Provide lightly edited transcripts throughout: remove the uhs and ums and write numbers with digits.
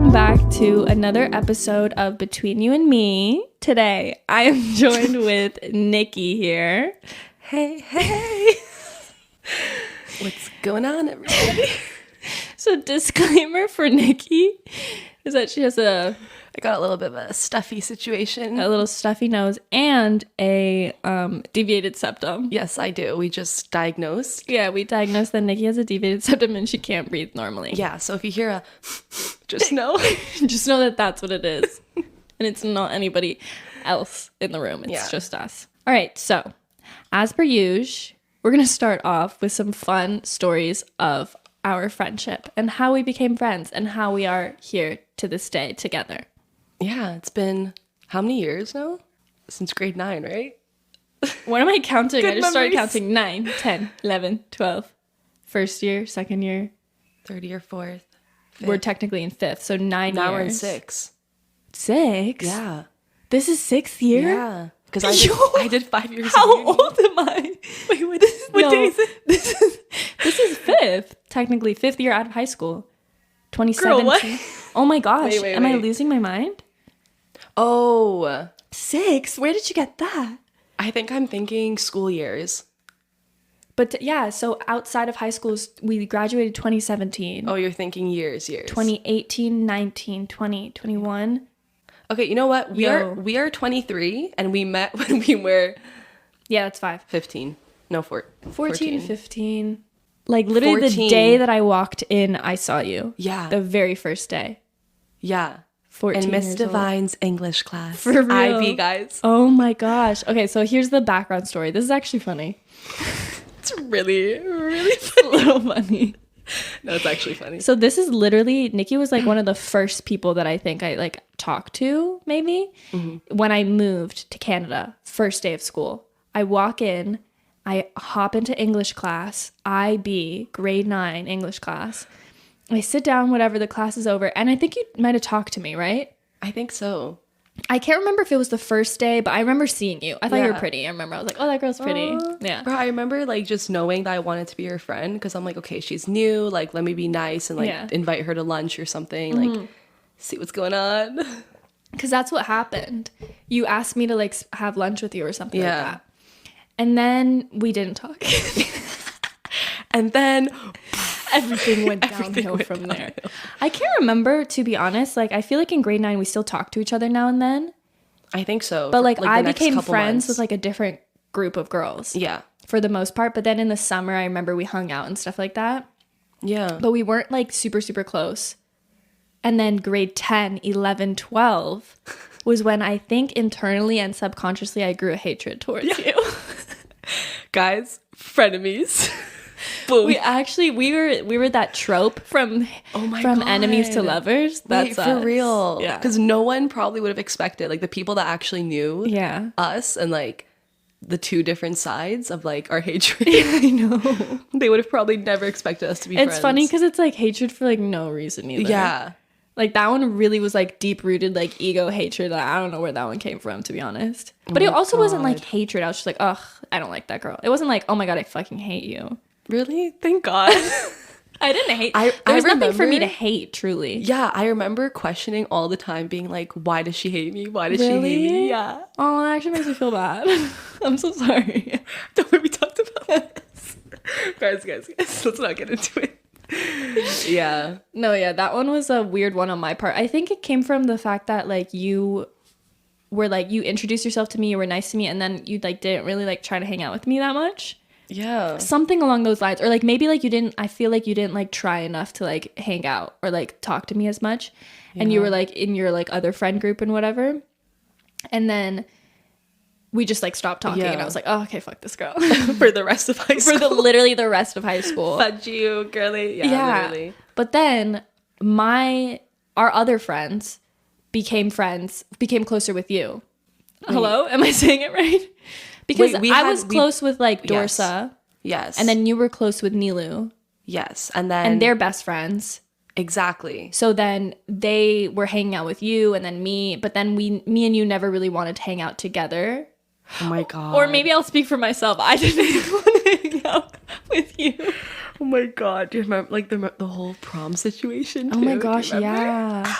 welcome back to another episode of Between You and Me. Today, I am joined with Nicki here. Hey, hey. What's going on, everybody? So, disclaimer for Nicki is that she has I got a little bit of a stuffy situation. a little stuffy nose and a deviated septum. Yes, I do. We just diagnosed. Yeah, we diagnosed that Nicki has a deviated septum and she can't breathe normally. Yeah, so if you hear a just know. Just know that that's what it is. And it's not anybody else in the room. It's just us. All right, so as per usual, we're going to start off with some fun stories of our friendship and how we became friends and how we are here to this day together. Yeah, it's been how many years now? Since grade 9, right? What am I counting? Good I just started memories. counting 9, 10, 11, 12. First year, second year. Third year, fourth. Fifth. We're technically in fifth, so 9 years. Now we're in 6. 6? Yeah. This is 6th year? Yeah. Because Yo, I did 5 years. How of uni. old am I? Wait, what day is it? This is 5th. Technically 5th year out of high school. 2017. Girl, what? Oh my gosh. Wait, Am I wait. losing my mind? Oh, 6? Where did you get that? I think I'm thinking school years. But yeah, so outside of high school, we graduated 2017. Oh, you're thinking years. 2018, 19, 20, 21. Okay, you know what? We Yo. are 23 and we met when we were Yeah, that's 5. 15. No, 14, 15. Like literally 14. the day that I walked in, I saw you. Yeah. The very first day. Yeah. 14 in Miss years old. Divine's English class. For real. IB, guys. Oh my gosh. Okay, so here's the background story. This is actually funny. It's really, really It's a little funny. No, it's actually funny. So this is literally, Nicki was like one of the first people that I think I like talked to maybe when I moved to Canada, first day of school. I walk in, I hop into English class, IB, grade 9 English class. I sit down, whatever, the class is over. And I think you might have talked to me, right? I think so. I can't remember if it was the first day, but I remember seeing you. I thought you were Yeah. pretty. I remember I was like, oh, that girl's pretty. Yeah. Bro, I remember like just knowing that I wanted to be her friend because I'm like, okay, she's new. Like, let me be nice and like Yeah. invite her to lunch or something. Like, see what's going on. Because that's what happened. You asked me to like have lunch with you or something like Yeah. that. And then we didn't talk. And then Everything went downhill from there. I can't remember, to be honest. Like, I feel like in grade 9, we still talk to each other now and then. I think so. But like the I next became couple friends months. with like a different group of girls. Yeah. For the most part. But then in the summer, I remember we hung out and stuff like that. Yeah. But we weren't like super, super close. And then grade 10, 11, 12 was when I think internally and subconsciously I grew a hatred towards you. Guys, frenemies. Boom. We were that trope from from enemies to lovers. That's Wait, for us. real. Yeah. Because no one probably would have expected, like the people that actually knew Yeah. us and like the two different sides of like our hatred. I know. They would have probably never expected us to be friends. It's funny because it's like hatred for like no reason either. Yeah. Like that one really was like deep rooted like ego hatred. I don't know where that one came from, to be honest. But it also wasn't like hatred. I was just like, ugh, I don't like that girl. It wasn't like, oh my God, I fucking hate you. Really? Thank God. I didn't hate. I There was nothing for me remember- to hate, truly. Yeah, I remember questioning all the time, being like, why does she hate me? Why does she hate Really? me? Yeah. Oh, that actually makes me feel bad. I'm so sorry. Don't worry, we talked about this. guys, let's not get into it. Yeah. No, yeah, that one was a weird one on my part. I think it came from the fact that like you were like you introduced yourself to me, you were nice to me, and then you like didn't really like try to hang out with me that much. Yeah. Something along those lines. Or like maybe like you didn't, I feel like you didn't like try enough to like hang out or like talk to me as much. And you were like in your like other friend group and whatever. And then we just like stopped talking and I was like, oh, okay, fuck this girl. For the rest of high school. For literally the rest of high school. Fudge you, girly. Yeah, literally. But then our other friends became closer with you. Wait. Hello? Am I saying it right? Because Wait, I was close with like Dorsa. Yes. And then you were close with Nilu. Yes. And then. And they're best friends. Exactly. So then they were hanging out with you and then me. But then me and you never really wanted to hang out together. Oh my God. Or maybe I'll speak for myself. I didn't want to hang out with you. Oh my god, do you remember like the whole prom situation too? Oh my gosh, yeah.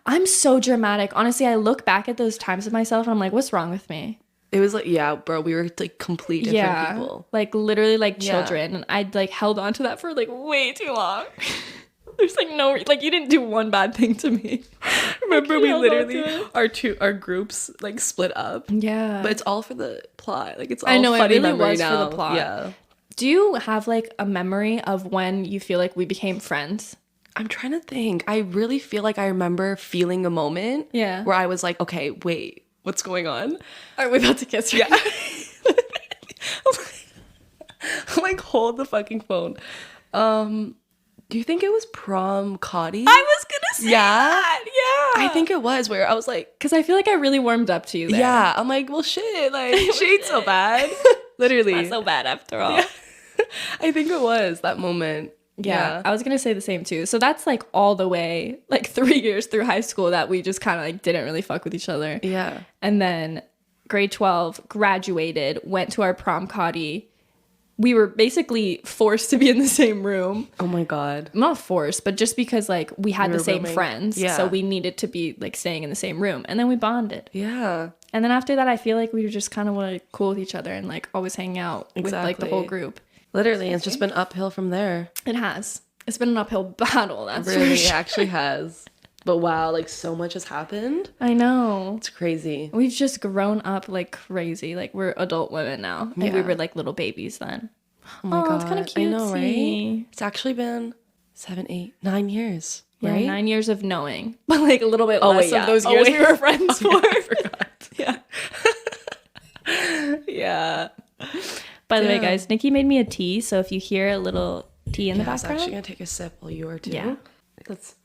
I'm so dramatic. Honestly, I look back at those times of myself and I'm like, what's wrong with me? It was like, yeah, bro, we were like complete different people. Like literally like children. And I'd like held on to that for like way too long. There's like no, like you didn't do one bad thing to me. Remember we literally, our groups like split up. Yeah. But it's all for the plot. Like it's all I know, funny it really memory was now. for the plot. Yeah. Do you have like a memory of when you feel like we became friends? I'm trying to think. I really feel like I remember feeling a moment where I was like, okay, wait, what's going on? Are we about to kiss? Yeah. I'm like, hold the fucking phone. Do you think it was prom Cotty? I was gonna say that. Yeah. I think it was where I was like, because I feel like I really warmed up to you there. Yeah. I'm like, well, shit. Like, she ain't so bad. Literally. Not so bad after all. Yeah. I think it was that moment. Yeah, I was gonna say the same too. So that's like all the way, like 3 years through high school that we just kind of like didn't really fuck with each other. Yeah. And then grade 12, graduated, went to our prom Cotty. We were basically forced to be in the same room. Oh my God. Not forced, but just because like we had the same rooming. friends. Yeah. So we needed to be like staying in the same room. And then we bonded. Yeah. And then after that, I feel like we were just kind of like cool with each other and like always hanging out with like the whole group. Literally, it's just been uphill from there. It has. It's been an uphill battle. That's really, for sure. it actually has. But wow, like so much has happened. I know. It's crazy. We've just grown up like crazy. Like we're adult women now. Like we were like little babies then. Oh my God. It's kind of cute. I know, right? It's actually been 7, 8, 9 years. Yeah, right? 9 years of knowing. But like a little bit less of those years we were friends for. Yeah, I forgot. Yeah. Yeah. By the way, guys, Nicki made me a tea. So if you hear a little tea in the background. I was actually going to take a sip while you are too. Yeah. Let's...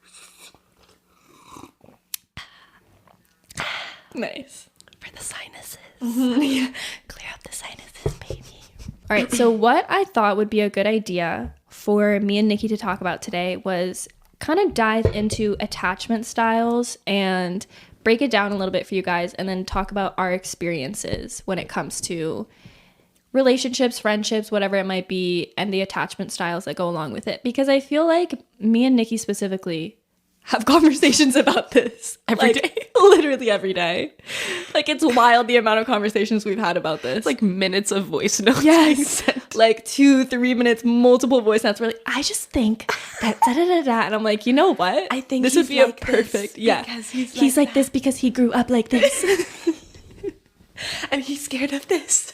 Nice. For the sinuses. Yeah. Clear up the sinuses, baby. All right. So what I thought would be a good idea for me and Nicki to talk about today was kind of dive into attachment styles and break it down a little bit for you guys and then talk about our experiences when it comes to relationships, friendships, whatever it might be, and the attachment styles that go along with it. Because I feel like me and Nicki specifically have conversations about this every day. Literally every day. Like it's wild the amount of conversations we've had about this. It's like minutes of voice notes. Yes. Like 2-3 minutes, multiple voice notes. We're like, I just think that da da da da. And I'm like, you know what? I think this would be like a perfect. Yeah. Because he's like this because he grew up like this. And he's scared of this.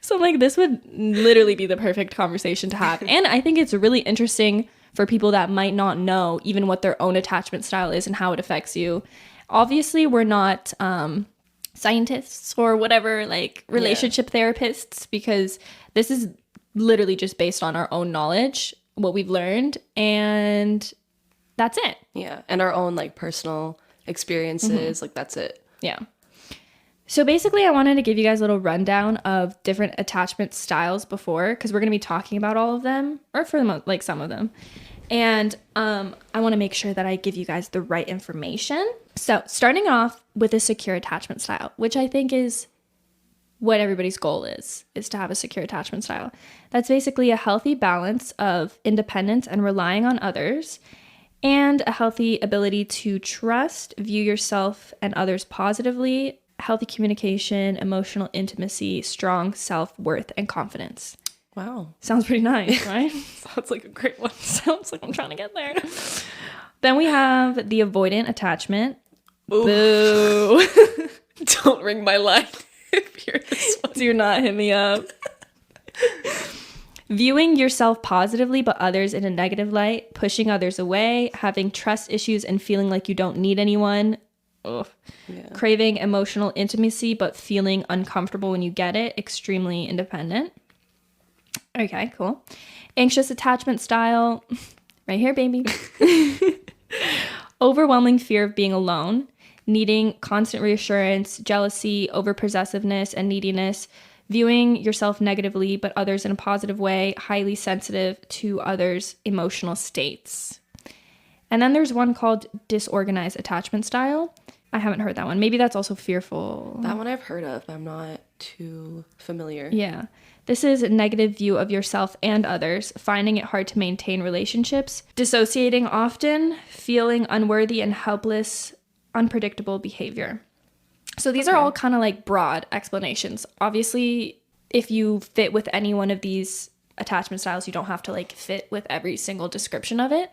So like this would literally be the perfect conversation to have. And I think it's really interesting for people that might not know even what their own attachment style is and how it affects you. Obviously, we're not scientists or whatever, like relationship therapists, because this is literally just based on our own knowledge, what we've learned, and that's it. Yeah. And our own like personal experiences, like that's it. Yeah. So basically, I wanted to give you guys a little rundown of different attachment styles before, because we're going to be talking about all of them, or for the most, like some of them. And I want to make sure that I give you guys the right information. So starting off with a secure attachment style, which I think is what everybody's goal is to have a secure attachment style. That's basically a healthy balance of independence and relying on others, and a healthy ability to trust, view yourself and others positively, healthy communication, emotional intimacy, strong self-worth, and confidence. Wow. Sounds pretty nice, right? Sounds like a great one. Sounds like I'm trying to get there. Then we have the avoidant attachment. Ooh. Boo. Don't ring my line if you're this one. Do not hit me up. Viewing yourself positively but others in a negative light, pushing others away, having trust issues and feeling like you don't need anyone. Ugh. Yeah. Craving emotional intimacy but feeling uncomfortable when you get it, extremely independent. Okay, cool. Anxious attachment style, right here, baby. Overwhelming fear of being alone, needing constant reassurance, jealousy, overpossessiveness, and neediness, viewing yourself negatively but others in a positive way, highly sensitive to others' emotional states. And then there's one called disorganized attachment style, I haven't heard that one. Maybe that's also fearful. That one I've heard of, but I'm not too familiar. Yeah. This is a negative view of yourself and others, finding it hard to maintain relationships, dissociating often, feeling unworthy and helpless, unpredictable behavior. So these are all kind of like broad explanations. Obviously, if you fit with any one of these attachment styles, you don't have to like fit with every single description of it.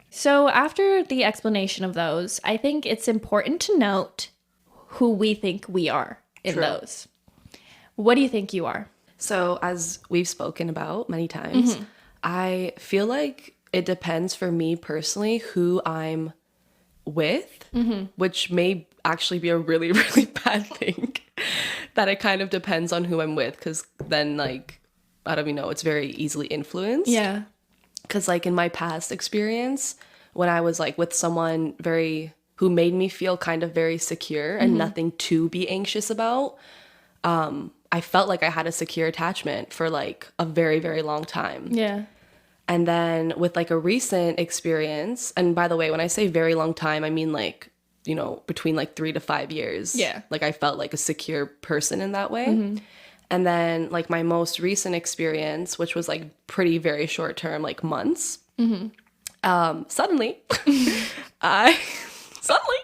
So after the explanation of those, I think it's important to note who we think we are in those. What do you think you are? So as we've spoken about many times, I feel like it depends for me personally who I'm with, which may actually be a really, really bad thing. That it kind of depends on who I'm with, because then like, I don't even know, it's very easily influenced. Yeah. Because like in my past experience, when I was like with someone who made me feel kind of very secure and nothing to be anxious about, I felt like I had a secure attachment for like a very, very long time. Yeah. And then with like a recent experience, and by the way, when I say very long time, I mean like, you know, between like 3 to 5 years. Yeah. Like I felt like a secure person in that way. And then like my most recent experience, which was like pretty very short term, like months, suddenly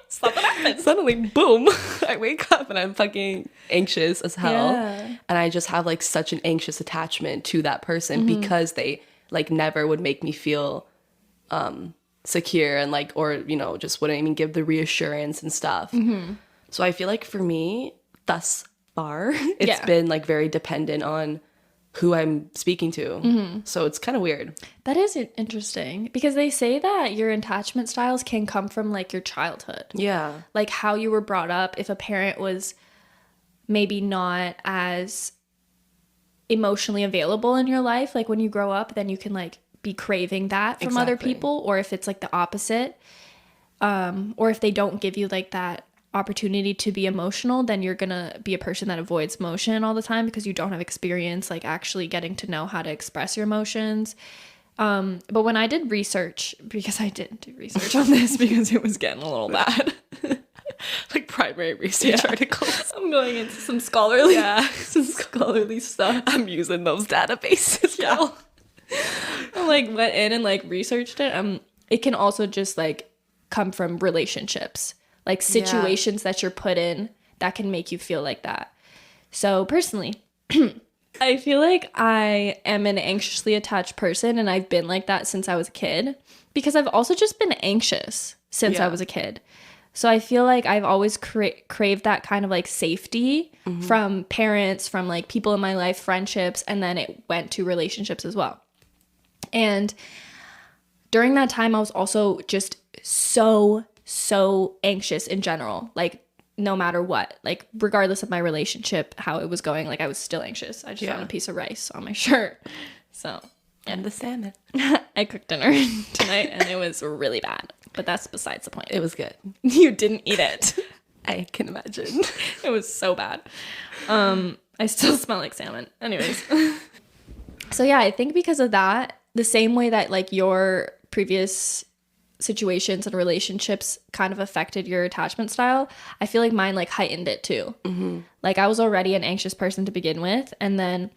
something happened. Suddenly, boom, I wake up and I'm fucking anxious as hell. Yeah. And I just have like such an anxious attachment to that person because they like never would make me feel secure and like, or, you know, just wouldn't even give the reassurance and stuff. So I feel like for me, thus far, it's been like very dependent on who I'm speaking to. So it's kind of weird. That is interesting because they say that your attachment styles can come from like your childhood. Yeah. Like how you were brought up. If a parent was maybe not as emotionally available in your life, like when you grow up, then you can like be craving that from other people. Or if it's like the opposite, or if they don't give you like that opportunity to be emotional, then you're gonna be a person that avoids emotion all the time because you don't have experience like actually getting to know how to express your emotions. But when I did research, because I didn't do research on this because it was getting a little bad. Like primary research articles. I'm going into some scholarly stuff. I'm using those databases. Yeah. I like went in and like researched it. It can also just like come from relationships, like situations that you're put in that can make you feel like that. So personally, I feel like I am an anxiously attached person, and I've been like that since I was a kid because I've also just been anxious since I was a kid. So I feel like I've always craved that kind of like safety from parents, from like people in my life, friendships, and then it went to relationships as well. And during that time, I was also just so anxious in general, like no matter what, like regardless of my relationship, how it was going, like I was still anxious. I just found a piece of rice on my shirt. So, and the salmon. I cooked dinner tonight and it was really bad, but that's besides the point. It was good. You didn't eat it. I can imagine. It was so bad. I still smell like salmon. Anyways. So yeah, I think because of that, the same way that like your previous situations and relationships kind of affected your attachment style, I feel like mine like heightened it too. Like I was already an anxious person to begin with, and then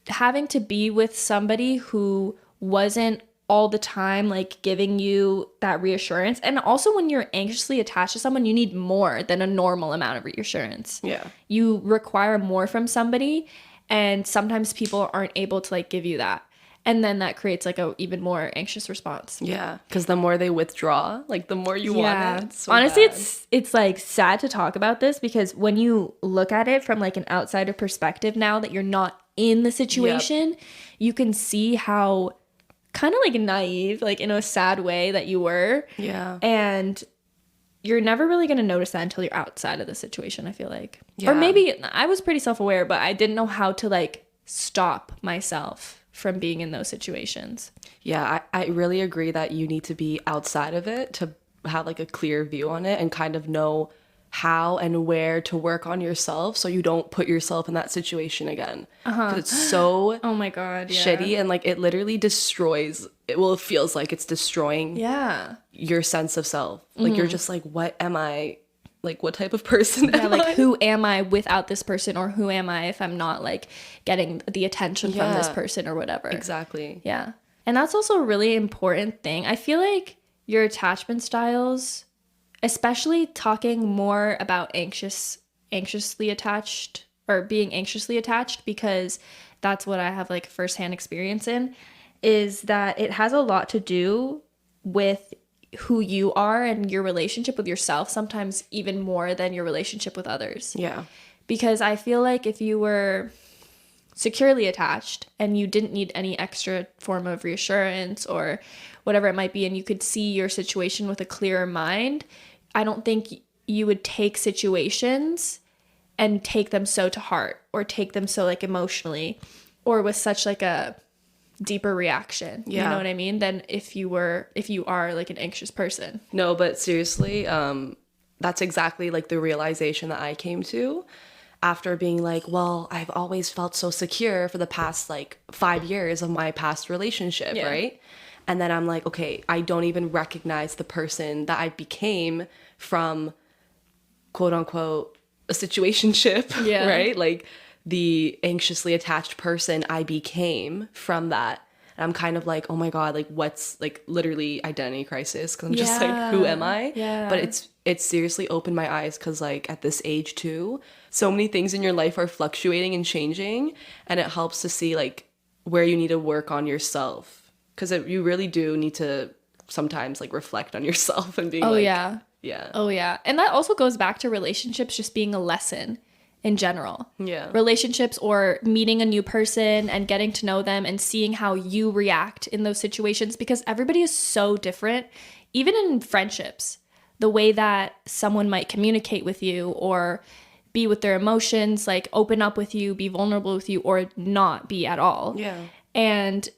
having to be with somebody who wasn't all the time like giving you that reassurance. And also when you're anxiously attached to someone, you need more than a normal amount of reassurance. Yeah. You require more from somebody, and sometimes people aren't able to like give you that. And then that creates like a even more anxious response. Yeah, because the more they withdraw, like the more you want it. So honestly, bad. it's like sad to talk about this because when you look at it from like an outsider perspective, now that you're not in the situation, you can see how kind of like naive, like in a sad way that you were. Yeah. And you're never really going to notice that until you're outside of the situation, I feel like. Yeah. Or maybe I was pretty self-aware, but I didn't know how to like stop myself from being in those situations. Yeah, I really agree that you need to be outside of it to have like a clear view on it and kind of know how and where to work on yourself so you don't put yourself in that situation again. Because it's so Oh my God, yeah. shitty, and like it literally destroys it. Well, it feels like it's destroying your sense of self. Like you're just like, what am I like, what type of person am I? who am I without this person, or who am I if I'm not like getting the attention from this person or whatever. Exactly. Yeah. And that's also a really important thing. I feel like your attachment styles, especially talking more about anxiously attached, or being anxiously attached, because that's what I have like firsthand experience in, is that it has a lot to do with who you are and your relationship with yourself, sometimes even more than your relationship with others. Yeah. Because I feel like if you were securely attached and you didn't need any extra form of reassurance or whatever it might be, and you could see your situation with a clearer mind, I don't think you would take situations and take them so to heart, or take them so like emotionally, or with such like a deeper reaction. You know what I mean? Than if you are like an anxious person. No, but seriously, that's exactly like the realization that I came to after being like, well, I've always felt so secure for the past like 5 years of my past relationship, right? And then I'm like, okay, I don't even recognize the person that I became from, quote unquote, a situationship, right? Like the anxiously attached person I became from that. And I'm kind of like, oh my God, like what's like literally identity crisis? Cause I'm just like, who am I? Yeah. But it's seriously opened my eyes, because like at this age too, so many things in your life are fluctuating and changing, and it helps to see like where you need to work on yourself, because you really do need to sometimes like reflect on yourself and being yeah. Oh yeah. And that also goes back to relationships just being a lesson in general. Yeah. Relationships, or meeting a new person and getting to know them and seeing how you react in those situations, because everybody is so different. Even in friendships, the way that someone might communicate with you or be with their emotions, like open up with you, be vulnerable with you, or not be at all. Yeah. And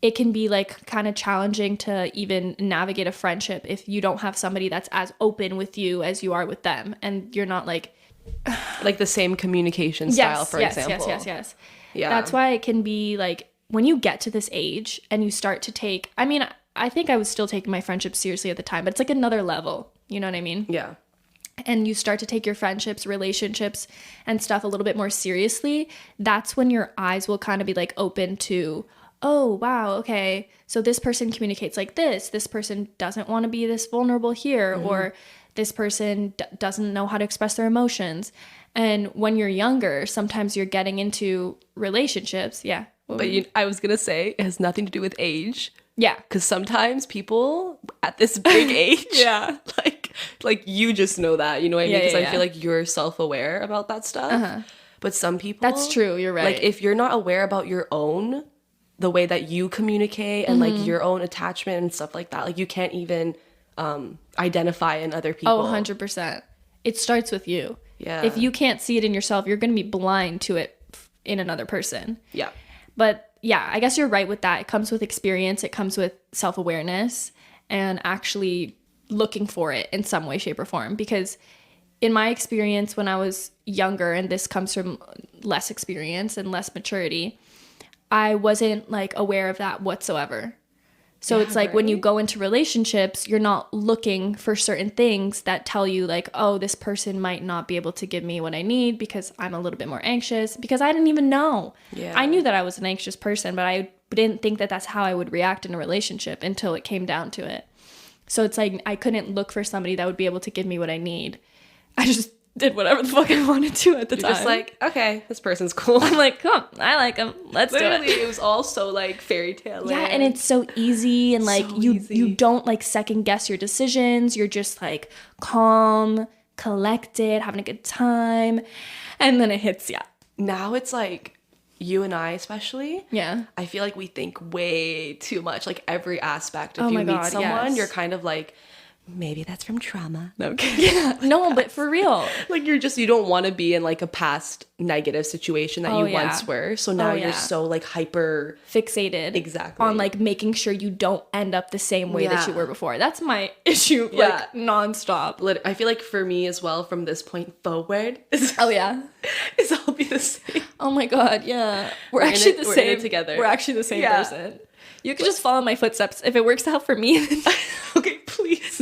it can be like kind of challenging to even navigate a friendship if you don't have somebody that's as open with you as you are with them, and you're not like the same communication style, for example. Yes. Yeah. That's why it can be like when you get to this age and you start to take, I mean, I think I was still taking my friendships seriously at the time, but it's like another level. You know what I mean? Yeah. And you start to take your friendships, relationships, and stuff a little bit more seriously. That's when your eyes will kind of be like open to, oh, wow, okay, so this person communicates like this. This person doesn't want to be this vulnerable here, or this person doesn't know how to express their emotions. And when you're younger, sometimes you're getting into relationships. Yeah. But I was going to say, it has nothing to do with age. Yeah. Because sometimes people at this big age, like you just know that, you know what I mean? Because I feel like you're self-aware about that stuff. But some people... That's true, you're right. Like if you're not aware about your own, the way that you communicate and like your own attachment and stuff like that, like you can't even identify in other people. Oh, 100%. It starts with you. Yeah. If you can't see it in yourself, you're going to be blind to it in another person. Yeah. But yeah, I guess you're right with that. It comes with experience. It comes with self-awareness and actually looking for it in some way, shape, or form. Because in my experience when I was younger, and this comes from less experience and less maturity, I wasn't like aware of that whatsoever. So it's like when you go into relationships, you're not looking for certain things that tell you like, oh, this person might not be able to give me what I need because I'm a little bit more anxious, because I didn't even know. Yeah. I knew that I was an anxious person, but I didn't think that that's how I would react in a relationship until it came down to it. So it's like I couldn't look for somebody that would be able to give me what I need. I just did whatever the fuck I wanted to at the time. Just like, okay, this person's cool. I'm like, come on, I like him. Let's Literally, do it. It was all so like fairy tale. Yeah, and it's so easy, and like so you don't like second guess your decisions. You're just like calm, collected, having a good time, and then it hits you. Now it's like you and I especially. Yeah. I feel like we think way too much. Like every aspect. If you meet someone, you're kind of like, maybe that's from trauma. No, yeah, no, but for real. Like you don't want to be in like a past negative situation that you once were. So now you're so like hyper fixated on like making sure you don't end up the same way that you were before. That's my issue, like nonstop. I feel like for me as well, from this point forward, is I'll be the same. Oh my God, yeah. We're actually the same together. We're actually the same person. You can just follow my footsteps. If it works out for me, then okay, please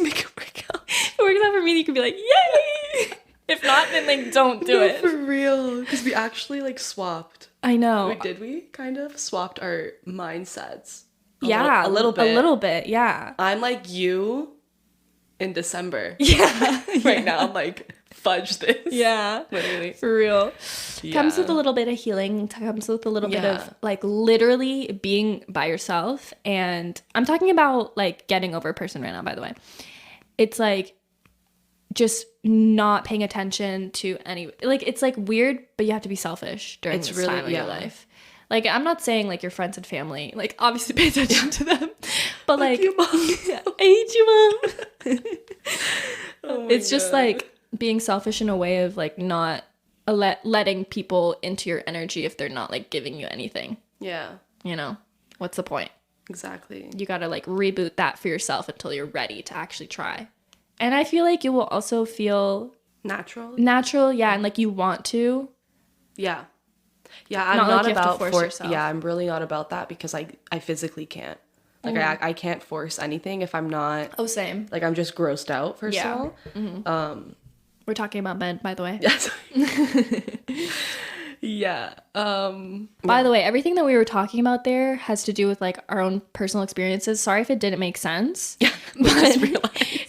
make it work out. it works out for me, you can be like, yay. If not, then like don't do it. For real. Because we actually like swapped. I know. Did we kind of swapped our mindsets? A little bit. Yeah. I'm like you in December. Yeah. Right now I'm like, fudge this. Yeah. Literally. For real. Yeah. Comes with a little bit of healing. Comes with a little bit of like literally being by yourself. And I'm talking about like getting over a person right now, by the way. It's like just not paying attention to any, like, it's like weird, but you have to be selfish during this time of your life. Like, I'm not saying like your friends and family, like obviously pay attention to them, but like, you, Mom. I hate you, Mom. It's just like being selfish in a way of like not letting people into your energy if they're not like giving you anything. Yeah. You know, what's the point? Exactly. You got to like reboot that for yourself until you're ready to actually try. And I feel like you will also feel natural, yeah, and like you want to. Yeah. Yeah, I'm not like about force. Yeah, I'm really not about that because I physically can't. Like I can't force anything if I'm not. Oh, same. Like I'm just grossed out first of all. Mm-hmm. We're talking about men, by the way. Yes. Yeah. By the way, everything that we were talking about there has to do with like our own personal experiences. Sorry if it didn't make sense. Yeah. But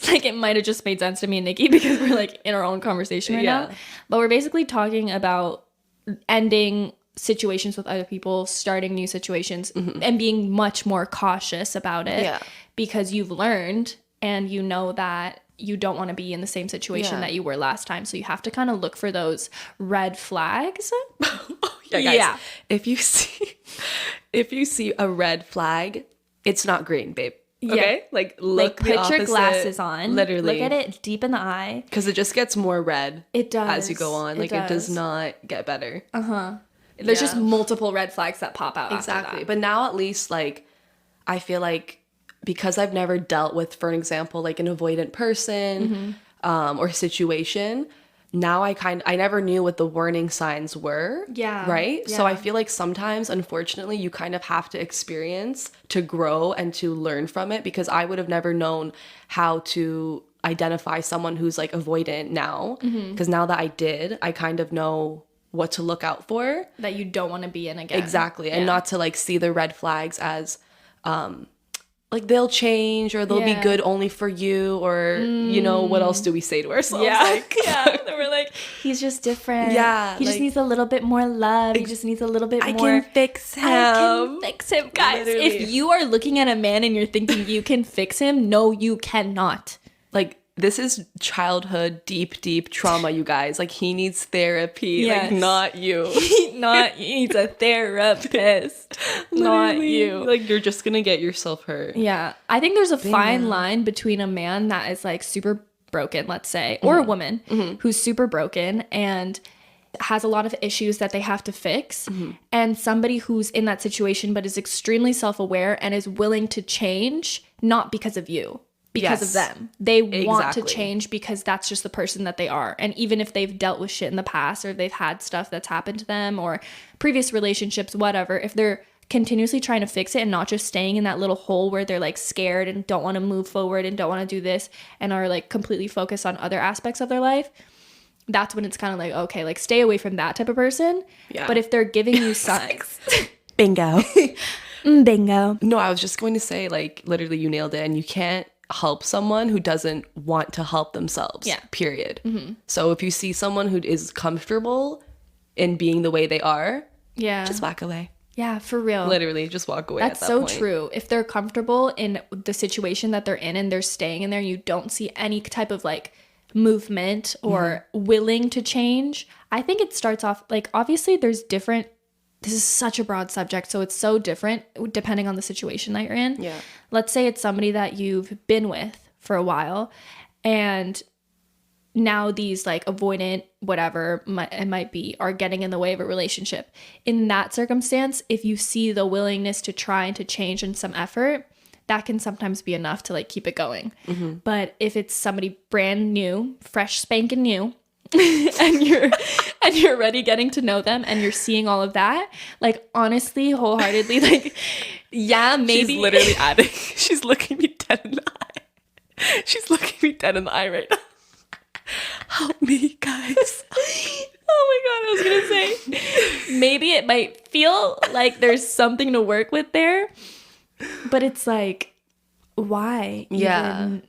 like it might have just made sense to me and Nikki because we're like in our own conversation right now. But we're basically talking about ending situations with other people, starting new situations, and being much more cautious about it because you've learned and you know that you don't want to be in the same situation that you were last time. So you have to kind of look for those red flags. Yeah, guys. If you see a red flag, it's not green, babe. Okay? Like look, like put your glasses on. Literally. Look at it deep in the eye. Because it just gets more red. It does. As you go on. Like it does not get better. There's just multiple red flags that pop out. Exactly. But now at least like I feel like because I've never dealt with, for example, like an avoidant person or situation, now I never knew what the warning signs were. Yeah. Right? Yeah. So I feel like sometimes, unfortunately, you kind of have to experience to grow and to learn from it because I would have never known how to identify someone who's like avoidant now. Because now that I did, I kind of know what to look out for. That you don't want to be in again. Exactly. And not to like see the red flags as like they'll change or they'll be good only for you or you know, what else do we say to ourselves? Like, we're like, he's just different. Yeah. He just needs a little bit more love. He just needs a little bit more. I can fix him. Guys. Literally. If you are looking at a man and you're thinking you can fix him, no, you cannot. Like, this is childhood deep trauma, you guys. Like, he needs therapy. Like, not you. He needs a therapist. Not you. Like, you're just gonna get yourself hurt. Yeah. I think there's a fine line between a man that is like super broken, let's say, or a woman who's super broken and has a lot of issues that they have to fix, and somebody who's in that situation but is extremely self-aware and is willing to change, not because of you. Because of them. They want to change because that's just the person that they are. And even if they've dealt with shit in the past or they've had stuff that's happened to them or previous relationships, whatever, if they're continuously trying to fix it and not just staying in that little hole where they're like scared and don't want to move forward and don't want to do this and are like completely focused on other aspects of their life, that's when it's kind of like, okay, like stay away from that type of person. Yeah. But if they're giving you signs. Bingo. Bingo. No, I was just going to say, like, literally you nailed it. And you can't help someone who doesn't want to help themselves. Yeah. Period. So if you see someone who is comfortable in being the way they are, just walk away. Yeah, for real. Literally, just walk away. That's at that so point. true. If they're comfortable in the situation that they're in and they're staying in there, you don't see any type of like movement or willing to change. I think it starts off like, obviously there's different. This is such a broad subject, so it's so different depending on the situation that you're in. Yeah. Let's say it's somebody that you've been with for a while, and now these like avoidant, whatever it might be, are getting in the way of a relationship. In that circumstance, if you see the willingness to try and to change and some effort, that can sometimes be enough to like keep it going. But if it's somebody brand new, fresh spanking new, and you're already getting to know them and you're seeing all of that, like honestly, wholeheartedly, like maybe she's literally adding, she's looking me dead in the eye. She's looking me dead in the eye right now. Help me, guys. Oh my god, I was gonna say maybe it might feel like there's something to work with there, but it's like, why? Yeah. Even?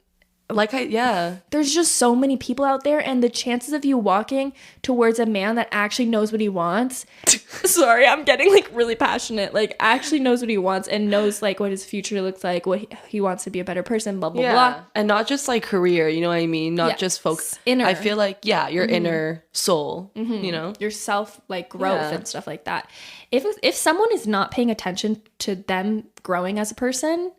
There's just so many people out there, and the chances of you walking towards a man that actually knows what he wants. Sorry, I'm getting like really passionate. Like actually knows what he wants and knows like what his future looks like, what he wants to be a better person, blah blah blah. And not just like career, you know what I mean? Not just focus. Inner. I feel like your inner soul, you know, your self like growth and stuff like that. If someone is not paying attention to them growing as a person,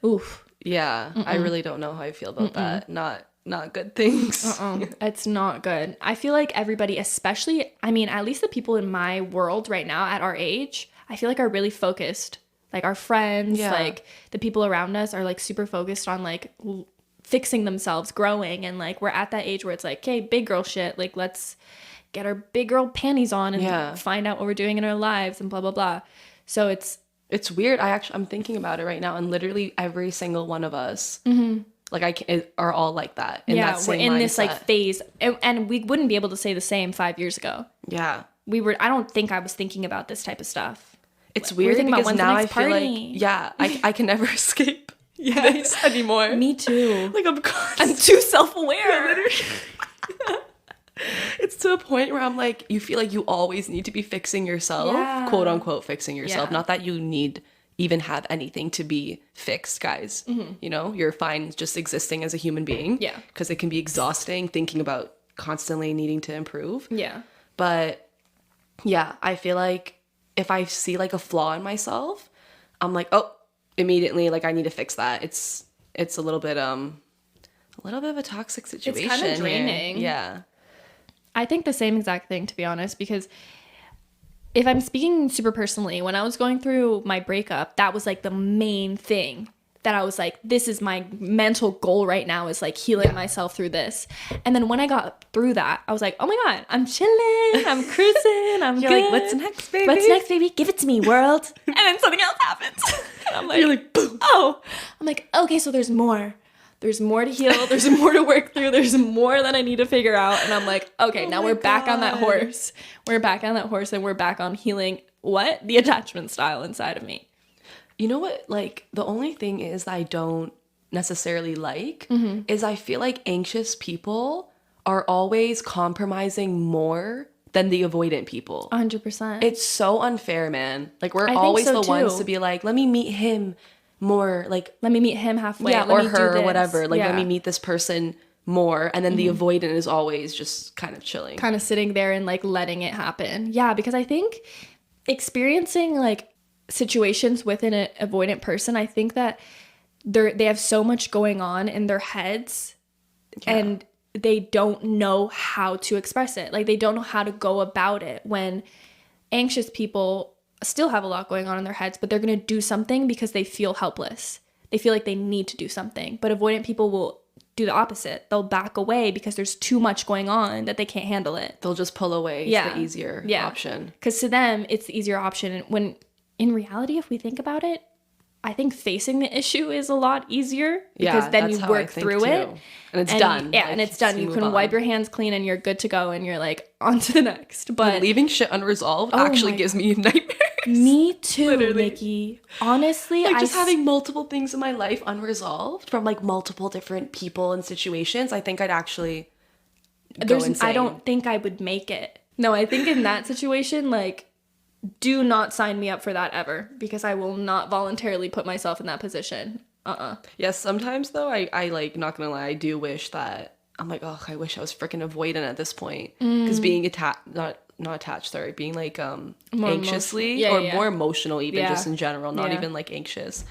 oof. Yeah, I really don't know how I feel about that. Not good things. It's not good. I feel like everybody, especially, I mean, at least the people in my world right now at our age, I feel like are really focused. Like our friends, like the people around us are like super focused on like fixing themselves, growing. And like we're at that age where it's like, okay, big girl shit. Like let's get our big girl panties on and find out what we're doing in our lives and blah, blah, blah. So it's weird. I'm thinking about it right now, and literally every single one of us, like are all like that. In that same we're in mindset. this like phase, and we wouldn't be able to say the same 5 years ago. Yeah, we were. I don't think I was thinking about this type of stuff. It's weird because now I feel like I can never escape this anymore. Me too. Like I'm too self-aware. It's to a point where I'm like, you feel like you always need to be fixing yourself, quote unquote, fixing yourself. Not that you need even have anything to be fixed, guys. You know, you're fine just existing as a human being. Yeah. Because it can be exhausting thinking about constantly needing to improve. Yeah. But yeah, I feel like if I see like a flaw in myself, I'm like, oh, immediately, like I need to fix that. It's a little bit of a toxic situation. It's kind of draining. Yeah. I think the same exact thing, to be honest, because if I'm speaking super personally, when I was going through my breakup, that was like the main thing that I was like, this is my mental goal right now, is like healing myself through this. And then when I got through that, I was like, oh my God, I'm chilling, I'm cruising, I'm You're good. like, what's next, baby? What's next, baby? Give it to me, world. And then something else happens. And I'm like, you're like, boom. Oh, I'm like, okay, so there's more. There's more to heal. There's more to work through. There's more that I need to figure out. And I'm like, okay, now we're back on that horse. We're back on that horse, and we're back on healing the attachment style inside of me. You know what? Like, the only thing is that I don't necessarily like is I feel like anxious people are always compromising more than the avoidant people. 100%. It's so unfair, man. Like, we're always the ones to be like, let me meet him more, like, let me meet him halfway, or her, or whatever, like, let me meet this person more. And then the avoidant is always just kind of chilling, kind of sitting there and like letting it happen. Because I think experiencing like situations with an avoidant person, I think that they have so much going on in their heads and they don't know how to express it. Like they don't know how to go about it, when anxious people still have a lot going on in their heads, but they're going to do something because they feel helpless. They feel like they need to do something. But avoidant people will do the opposite. They'll back away because there's too much going on that they can't handle it. They'll just pull away. It's the easier option. Because to them, it's the easier option. When in reality, if we think about it, I think facing the issue is a lot easier, because then you work through it. And it's done. Yeah, like, and it's done. You can wipe your hands clean and you're good to go, and you're like on to the next. But leaving shit unresolved actually gives me nightmares. Me too, Nicki. Honestly, like just having multiple things in my life unresolved from like multiple different people and situations, I think I'd actually go insane. I don't think I would make it. No, I think in that situation, like, do not sign me up for that ever, because I will not voluntarily put myself in that position. Yes, sometimes though, I like, not gonna lie, I do wish that, I'm like, oh, I wish I was freaking avoidant at this point, because being not attached, sorry, being like more anxiously more emotional, even just in general, not even like anxious,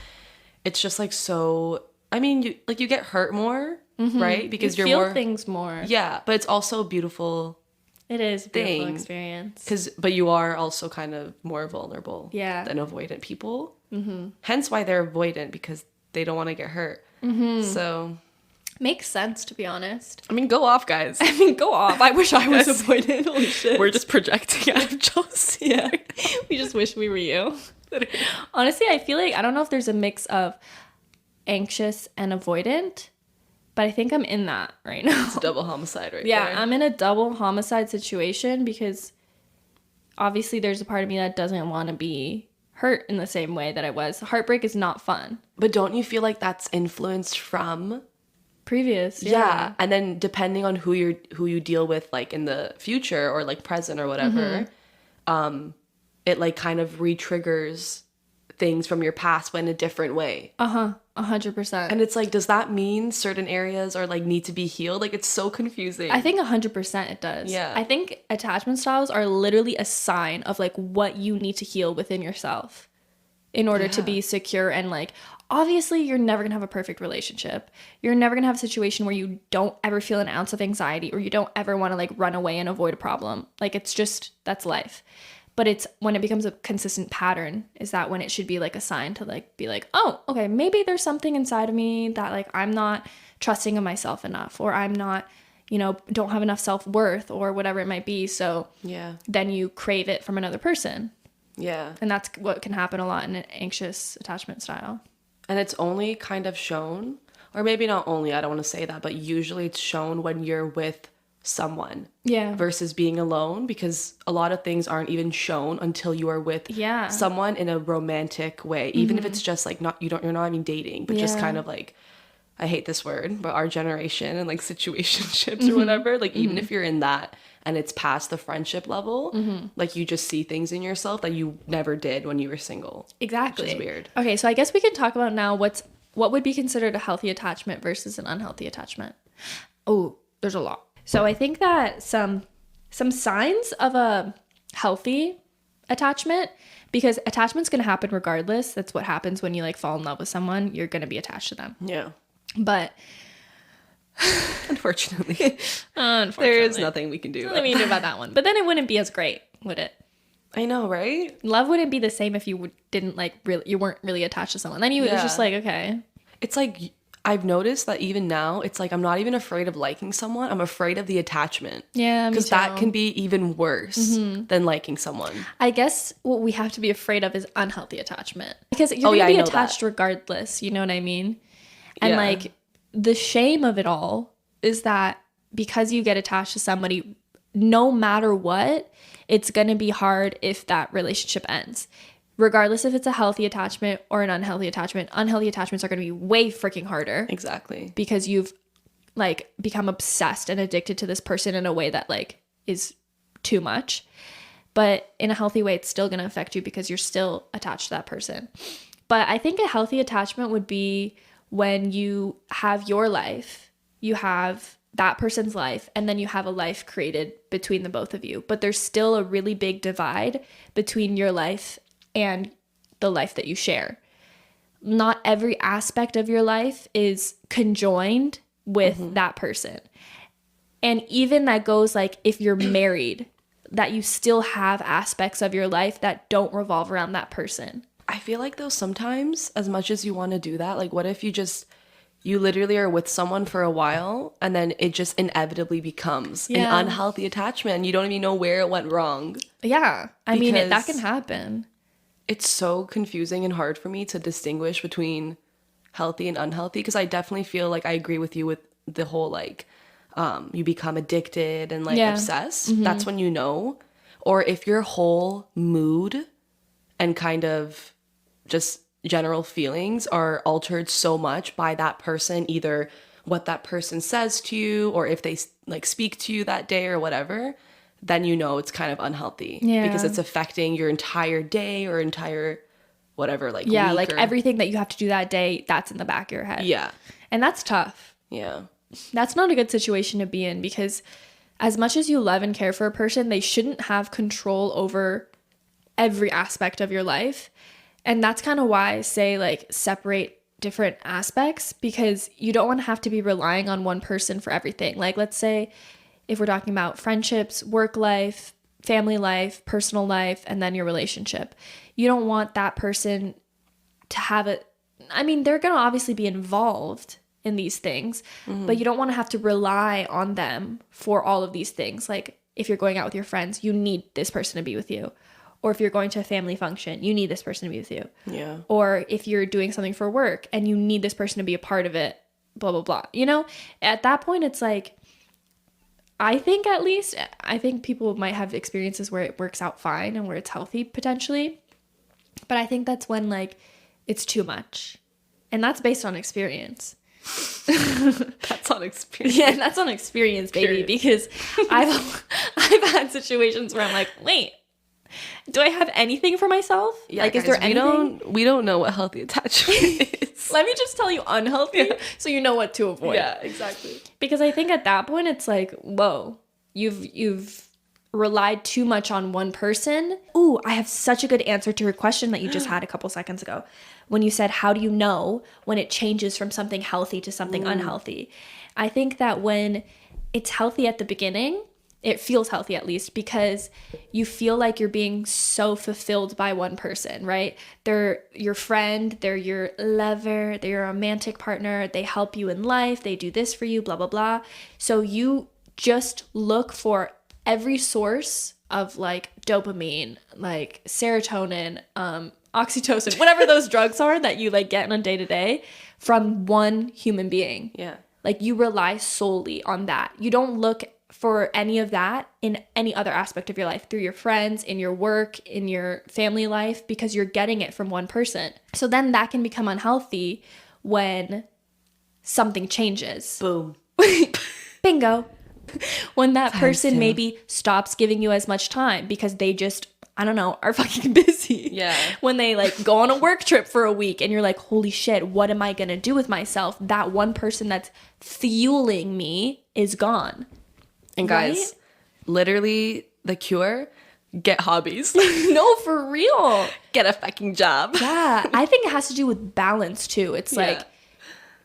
it's just like, so, I mean, you get hurt more, right? Because you feel things more. Yeah, but it's also beautiful. It is a beautiful experience. But you are also kind of more vulnerable than avoidant people. Hence why they're avoidant, because they don't want to get hurt. So makes sense, to be honest. I mean, go off, guys. I mean, go off. I wish I was avoidant. Holy shit. We're just projecting out of jealousy. Yeah. We just wish we were you. Honestly, I feel like, I don't know if there's a mix of anxious and avoidant, But I think I'm in that right now. It's a double homicide right there. Yeah, I'm in a double homicide situation because obviously there's a part of me that doesn't want to be hurt in the same way that I was. Heartbreak is not fun. But don't you feel like that's influenced from Previous, yeah. And then depending on who you deal with like in the future or like present or whatever, it like kind of re-triggers things from your past but in a different way. 100%. And it's like, does that mean certain areas are like need to be healed? Like, it's so confusing. I think 100% it does. Yeah. I think attachment styles are literally a sign of like what you need to heal within yourself in order to be secure. And like, obviously you're never gonna have a perfect relationship. You're never gonna have a situation where you don't ever feel an ounce of anxiety or you don't ever want to like run away and avoid a problem. Like, it's just, that's life. But it's when it becomes a consistent pattern, is that when it should be like a sign to like be like, oh, okay, maybe there's something inside of me that like I'm not trusting of myself enough, or I'm not, you know, don't have enough self-worth or whatever it might be. So yeah, then you crave it from another person. Yeah. And that's what can happen a lot in an anxious attachment style. And it's only kind of shown, or maybe not only, I don't want to say that, but usually it's shown when you're with someone versus being alone, because a lot of things aren't even shown until you are with someone in a romantic way, even if it's just like you're not even dating, but just kind of like, I hate this word, but our generation and like situationships or whatever, like even if you're in that and it's past the friendship level, like you just see things in yourself that you never did when you were single. Exactly. Which is weird. Okay, so I guess we can talk about now what would be considered a healthy attachment versus an unhealthy attachment. Oh, there's a lot. So I think that some signs of a healthy attachment, because attachment's going to happen regardless. That's what happens when you like fall in love with someone. You're going to be attached to them. Yeah. But unfortunately, there is nothing we can do. Nothing we can do about that one. But then it wouldn't be as great, would it? I know, right? Love wouldn't be the same if you didn't like really, you weren't really attached to someone. Then you was just like, okay. It's like, I've noticed that even now, it's like I'm not even afraid of liking someone. I'm afraid of the attachment. Yeah, because that can be even worse than liking someone. I guess what we have to be afraid of is unhealthy attachment, because you're gonna be attached regardless. You know what I mean? And like the shame of it all is that because you get attached to somebody, no matter what, it's gonna be hard if that relationship ends. Regardless if it's a healthy attachment or an unhealthy attachment, unhealthy attachments are going to be way freaking harder. Exactly. Because you've like become obsessed and addicted to this person in a way that like is too much. But in a healthy way, it's still going to affect you because you're still attached to that person. But I think a healthy attachment would be when you have your life, you have that person's life, and then you have a life created between the both of you. But there's still a really big divide between your life and the life that you share. Not every aspect of your life is conjoined with that person. And even that goes like if you're married, that you still have aspects of your life that don't revolve around that person. I feel like though sometimes, as much as you want to do that, like what if you literally are with someone for a while and then it just inevitably becomes an unhealthy attachment and you don't even know where it went wrong. Yeah. I mean, that can happen. It's so confusing and hard for me to distinguish between healthy and unhealthy, because I definitely feel like I agree with you with the whole like you become addicted and like obsessed. That's when you know. Or if your whole mood and kind of just general feelings are altered so much by that person, either what that person says to you or if they like speak to you that day or whatever, then you know it's kind of unhealthy because it's affecting your entire day or entire whatever, like week like everything that you have to do that day, that's in the back of your head. Yeah. And that's tough. Yeah. That's not a good situation to be in, because as much as you love and care for a person, they shouldn't have control over every aspect of your life. And that's kind of why I say like separate different aspects, because you don't want to have to be relying on one person for everything. Like let's say if we're talking about friendships, work life, family life, personal life, and then your relationship, you don't want that person to have it. I mean, they're going to obviously be involved in these things, but you don't want to have to rely on them for all of these things. Like if you're going out with your friends, you need this person to be with you. Or if you're going to a family function, you need this person to be with you. Yeah. Or if you're doing something for work and you need this person to be a part of it, blah, blah, blah. You know, at that point, it's like, I think people might have experiences where it works out fine and where it's healthy potentially. But I think that's when like it's too much. And that's based on experience. That's on experience. Yeah, that's on experience, baby. Period. Because I've had situations where I'm like, wait, do I have anything for myself? Yeah, like, guys, is there anything? We don't know what healthy attachment is. Let me just tell you unhealthy so you know what to avoid. Yeah, exactly. Because I think at that point it's like, whoa, you've relied too much on one person. Ooh, I have such a good answer to your question that you just had a couple seconds ago. When you said, how do you know when it changes from something healthy to something unhealthy? I think that when it's healthy at the beginning, it feels healthy at least because you feel like you're being so fulfilled by one person, right? They're your friend, they're your lover, they're your romantic partner, they help you in life, they do this for you, blah, blah, blah. So you just look for every source of like dopamine, like serotonin, oxytocin, whatever those drugs are that you like get on a day to day from one human being. Yeah. Like you rely solely on that. You don't look for any of that in any other aspect of your life, through your friends, in your work, in your family life, because you're getting it from one person. So then that can become unhealthy when something changes. Boom. Bingo. When that person maybe stops giving you as much time because they just, I don't know, are fucking busy. Yeah. When they like go on a work trip for a week and you're like, holy shit, what am I gonna do with myself? That one person that's fueling me is gone. And guys, right? Literally the cure, get hobbies. No, for real. Get a fucking job. Yeah. I think it has to do with balance too. It's like,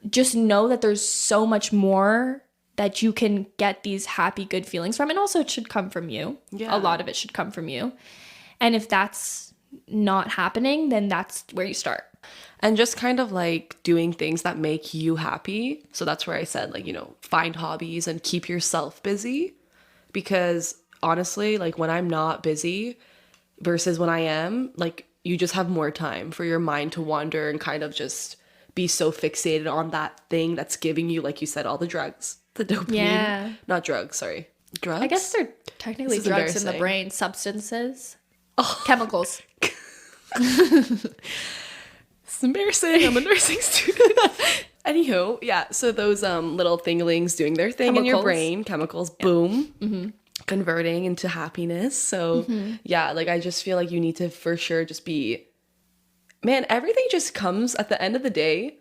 just know that there's so much more that you can get these happy, good feelings from. And also it should come from you. Yeah. A lot of it should come from you. And if that's not happening, then that's where you start. And just kind of like doing things that make you happy. So that's where I said, like, you know, find hobbies and keep yourself busy. Because honestly, like when I'm not busy versus when I am, like you just have more time for your mind to wander and kind of just be so fixated on that thing that's giving you, like you said, all the drugs. The dopamine. Yeah. Not drugs, sorry. Drugs? I guess they're technically drugs in the brain. Substances. Oh. Chemicals. It's embarrassing. I'm a nursing student. Anywho, yeah. So those little thinglings doing their thing in your brain. Chemicals. Yeah. Boom. Mm-hmm. Converting into happiness. So yeah, like I just feel like you need to for sure just be... Man, everything just comes at the end of the day.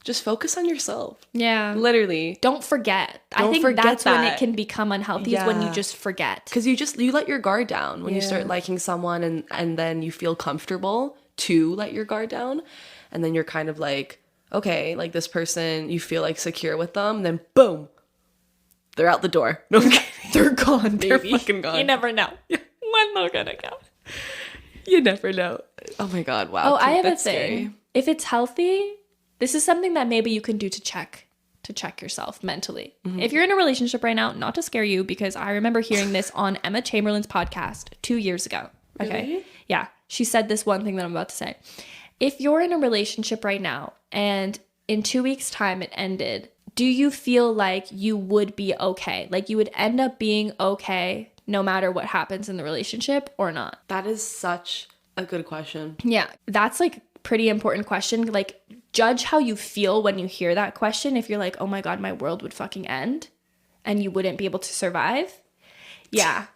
Just focus on yourself. Yeah. Literally. Don't forget. I think that's when it can become unhealthy is when you just forget. Because you let your guard down when you start liking someone and then you feel comfortable to let your guard down. And then you're kind of like, okay, like this person, you feel like secure with them. And then boom, they're out the door. No, they're gone, baby. They're fucking gone. You never know when they're gonna go. You never know. Oh my God, wow. Oh, I have a thing. Scary. If it's healthy... This is something that maybe you can do to check yourself mentally. Mm-hmm. If you're in a relationship right now, not to scare you, because I remember hearing this on Emma Chamberlain's podcast 2 years ago. Okay. Really? Yeah. She said this one thing that I'm about to say. If you're in a relationship right now and in 2 weeks' time it ended, do you feel like you would be okay? Like you would end up being okay no matter what happens in the relationship or not? That is such a good question. Yeah. That's like pretty important question. Like, judge how you feel when you hear that question. If you're like, oh my God, my world would fucking end and you wouldn't be able to survive. Yeah.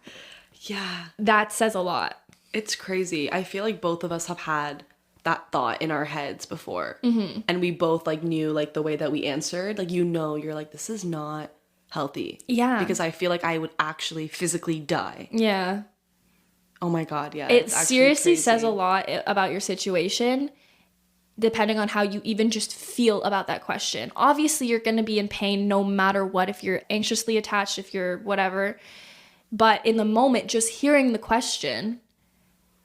Yeah. That says a lot. It's crazy. I feel like both of us have had that thought in our heads before. Mm-hmm. And we both like knew like the way that we answered. Like, you're like, this is not healthy. Yeah. Because I feel like I would actually physically die. Yeah. Oh my God, yeah. It seriously crazy. Says a lot about your situation, depending on how you even just feel about that question. Obviously, you're going to be in pain no matter what, if you're anxiously attached, if you're whatever. But in the moment, just hearing the question,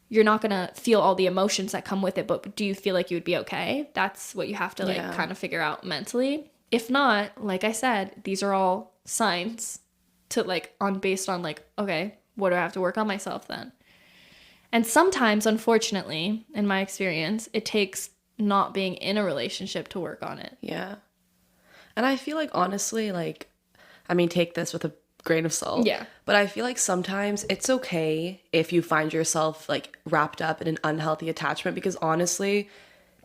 you're not going to feel all the emotions that come with it. But do you feel like you would be okay? That's what you have to kind of figure out mentally. If not, like I said, these are all signs to based on okay, what do I have to work on myself then? And sometimes, unfortunately, in my experience, it takes not being in a relationship to work on it. Yeah. And I feel like, honestly, like, I mean, take this with a grain of salt. Yeah. But I feel like sometimes it's okay if you find yourself, like, wrapped up in an unhealthy attachment, because honestly,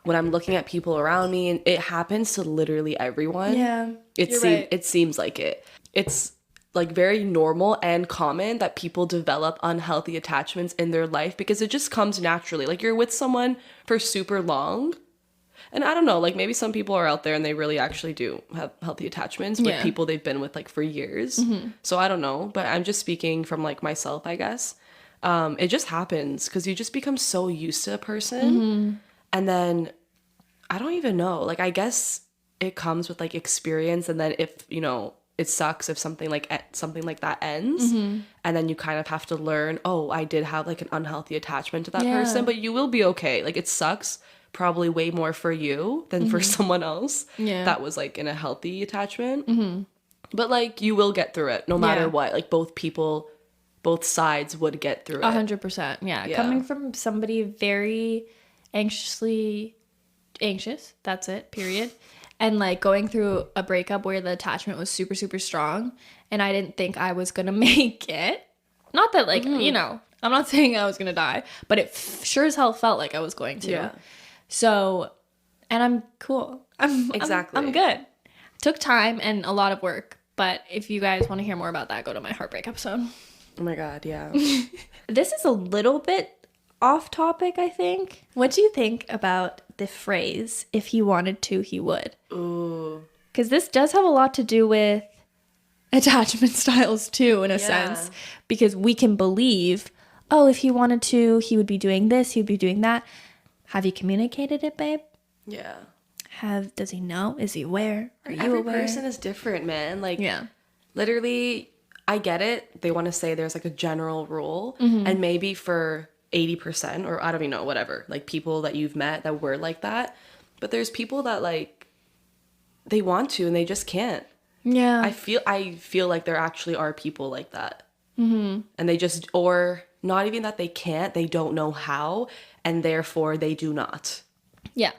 when I'm looking at people around me, and it happens to literally everyone. Yeah, you're right. It seems like it. It's like very normal and common that people develop unhealthy attachments in their life because it just comes naturally. Like, you're with someone for super long. And I don't know, like, maybe some people are out there and they really actually do have healthy attachments with people they've been with, like, for years. So I don't know, but I'm just speaking from, like, myself, I guess. It just happens because you just become so used to a person. And then, I don't even know, like, I guess it comes with, like, experience. And then if, you know, it sucks if something like that ends. And then you kind of have to learn, oh, I did have, like, an unhealthy attachment to that person, but you will be okay. Like, it sucks probably way more for you than for someone else that was, like, in a healthy attachment. But, like, you will get through it no matter what. Like, both sides would get through it. 100%. Yeah. Coming from somebody very anxious, that's it, period. And, like, going through a breakup where the attachment was super, super strong and I didn't think I was gonna make it. Not that, like, you know, I'm not saying I was gonna die, but it sure as hell felt like I was going to. Yeah. So, and I'm cool. I'm good. Took time and a lot of work, but if you guys want to hear more about that, go to my heartbreak episode. Oh my God, yeah. This is a little bit off topic, I think. What do you think about the phrase, if he wanted to, he would? Ooh. Because this does have a lot to do with attachment styles too, in a sense, because we can believe, oh, if he wanted to, he would be doing this, he would be doing that. Have you communicated it, babe? Yeah. Does he know? Is he aware? Are you Every aware? person is different, man. Like, literally, I get it. They want to say there's, like, a general rule. And maybe for 80%, or I don't even know, whatever, like, people that you've met that were like that. But there's people that, like, they want to and they just can't. Yeah. I feel like there actually are people like that. And they just, or not even that they can't, they don't know how, and therefore they do not. Yeah.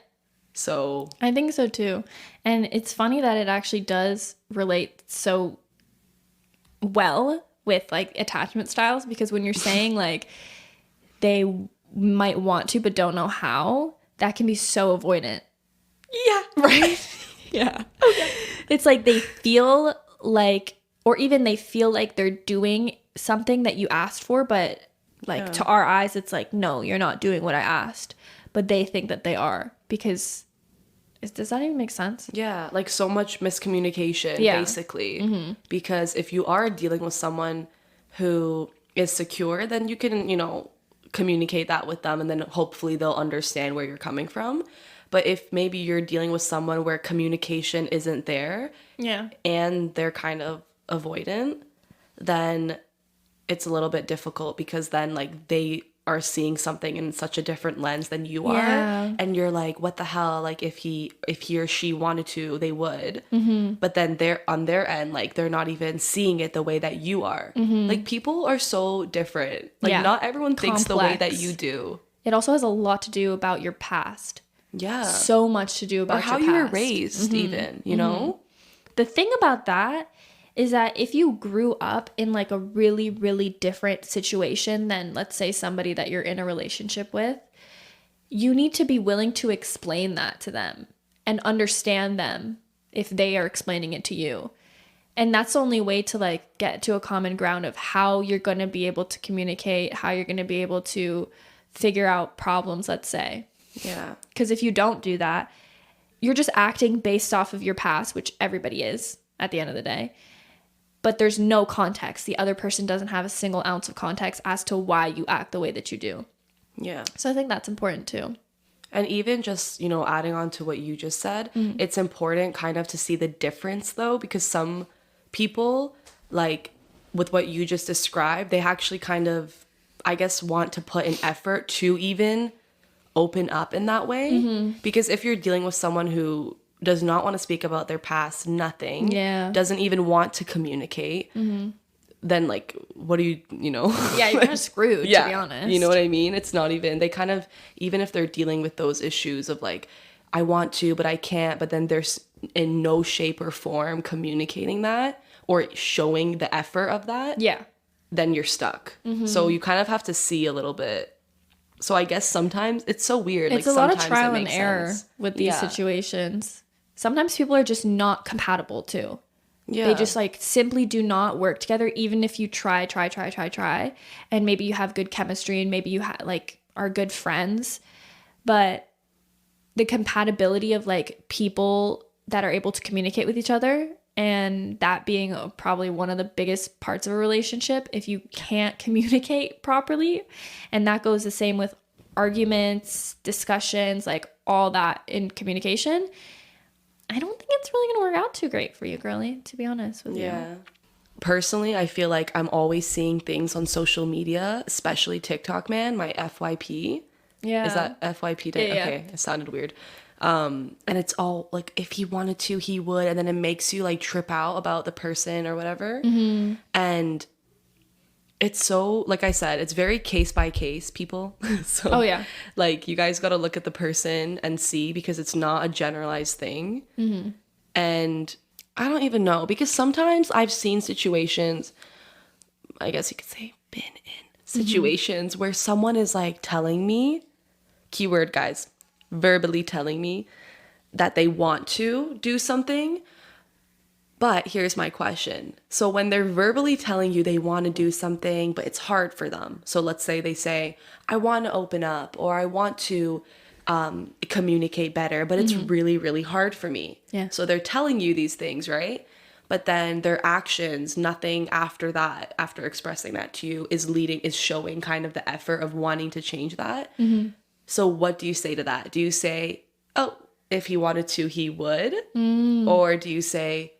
So I think so too. And it's funny that it actually does relate so well with, like, attachment styles, because when you're saying, like, they might want to but don't know how, that can be so avoidant. yeah. Right? Yeah. Okay. It's like they feel like, or even they feel like they're doing something that you asked for, but, like, to our eyes, it's like, no, you're not doing what I asked. But they think that they are, because, does that even make sense? Yeah, like, so much miscommunication, basically. Because if you are dealing with someone who is secure, then you can, you know, communicate that with them, and then hopefully they'll understand where you're coming from. But if maybe you're dealing with someone where communication isn't there, and they're kind of avoidant, then it's a little bit difficult, because then, like, they are seeing something in such a different lens than you are, and you're like, what the hell? Like, if he or she wanted to, they would. But then they're on their end, like, they're not even seeing it the way that you are. Like, people are so different. Like, not everyone thinks the way that you do. It also has a lot to do about your past. Yeah. So much to do about or how your past. you were raised, even, you know? The thing about that is that if you grew up in, like, a really, really different situation than, let's say, somebody that you're in a relationship with, you need to be willing to explain that to them and understand them if they are explaining it to you. And that's the only way to, like, get to a common ground of how you're going to be able to communicate, how you're going to be able to figure out problems, let's say. Yeah. Because if you don't do that, you're just acting based off of your past, which everybody is at the end of the day. But there's no context. The other person doesn't have a single ounce of context as to why you act the way that you do. Yeah. So I think that's important too. And even just, you know, adding on to what you just said, it's important kind of to see the difference, though, because some people, like, with what you just described, they actually kind of, I guess, want to put an effort to even open up in that way. Because if you're dealing with someone who does not want to speak about their past, nothing, doesn't even want to communicate, then, like, what do you know? Yeah, you're kind of screwed, to be honest. You know what I mean? It's not even, they kind of, even if they're dealing with those issues of, like, I want to, but I can't, but then there's in no shape or form communicating that or showing the effort of that, Yeah. then you're stuck. So you kind of have to see a little bit. So I guess sometimes it's so weird. It's like, a lot of sometimes trial it and makes error sense. with these situations. Sometimes people are just not compatible too. Yeah. They just like simply do not work together, even if you try. And maybe you have good chemistry and maybe you like are good friends. But the compatibility of like people that are able to communicate with each other, and that being probably one of the biggest parts of a relationship, if you can't communicate properly. And that goes the same with arguments, discussions, like all that in communication. I don't think it's really going to work out too great for you, girly, to be honest with you. Personally, I feel like I'm always seeing things on social media, especially TikTok, man, my FYP. Yeah. Is that FYP? Yeah. Okay, it sounded weird. And it's all like, if he wanted to, he would. And then it makes you like trip out about the person or whatever. And it's so, like I said, it's very case by case, people. So, like, you guys got to look at the person and see, because it's not a generalized thing. And I don't even know, because sometimes I've seen situations, I guess you could say been in situations where someone is like telling me, keyword guys, verbally telling me that they want to do something. But here's my question. So when they're verbally telling you they want to do something, but it's hard for them. So let's say they say, I want to open up, or I want to communicate better, but it's really, really hard for me. Yeah. So they're telling you these things, right? But then their actions, nothing after that, after expressing that to you, is showing kind of the effort of wanting to change that. So what do you say to that? Do you say, oh, if he wanted to, he would? Or do you say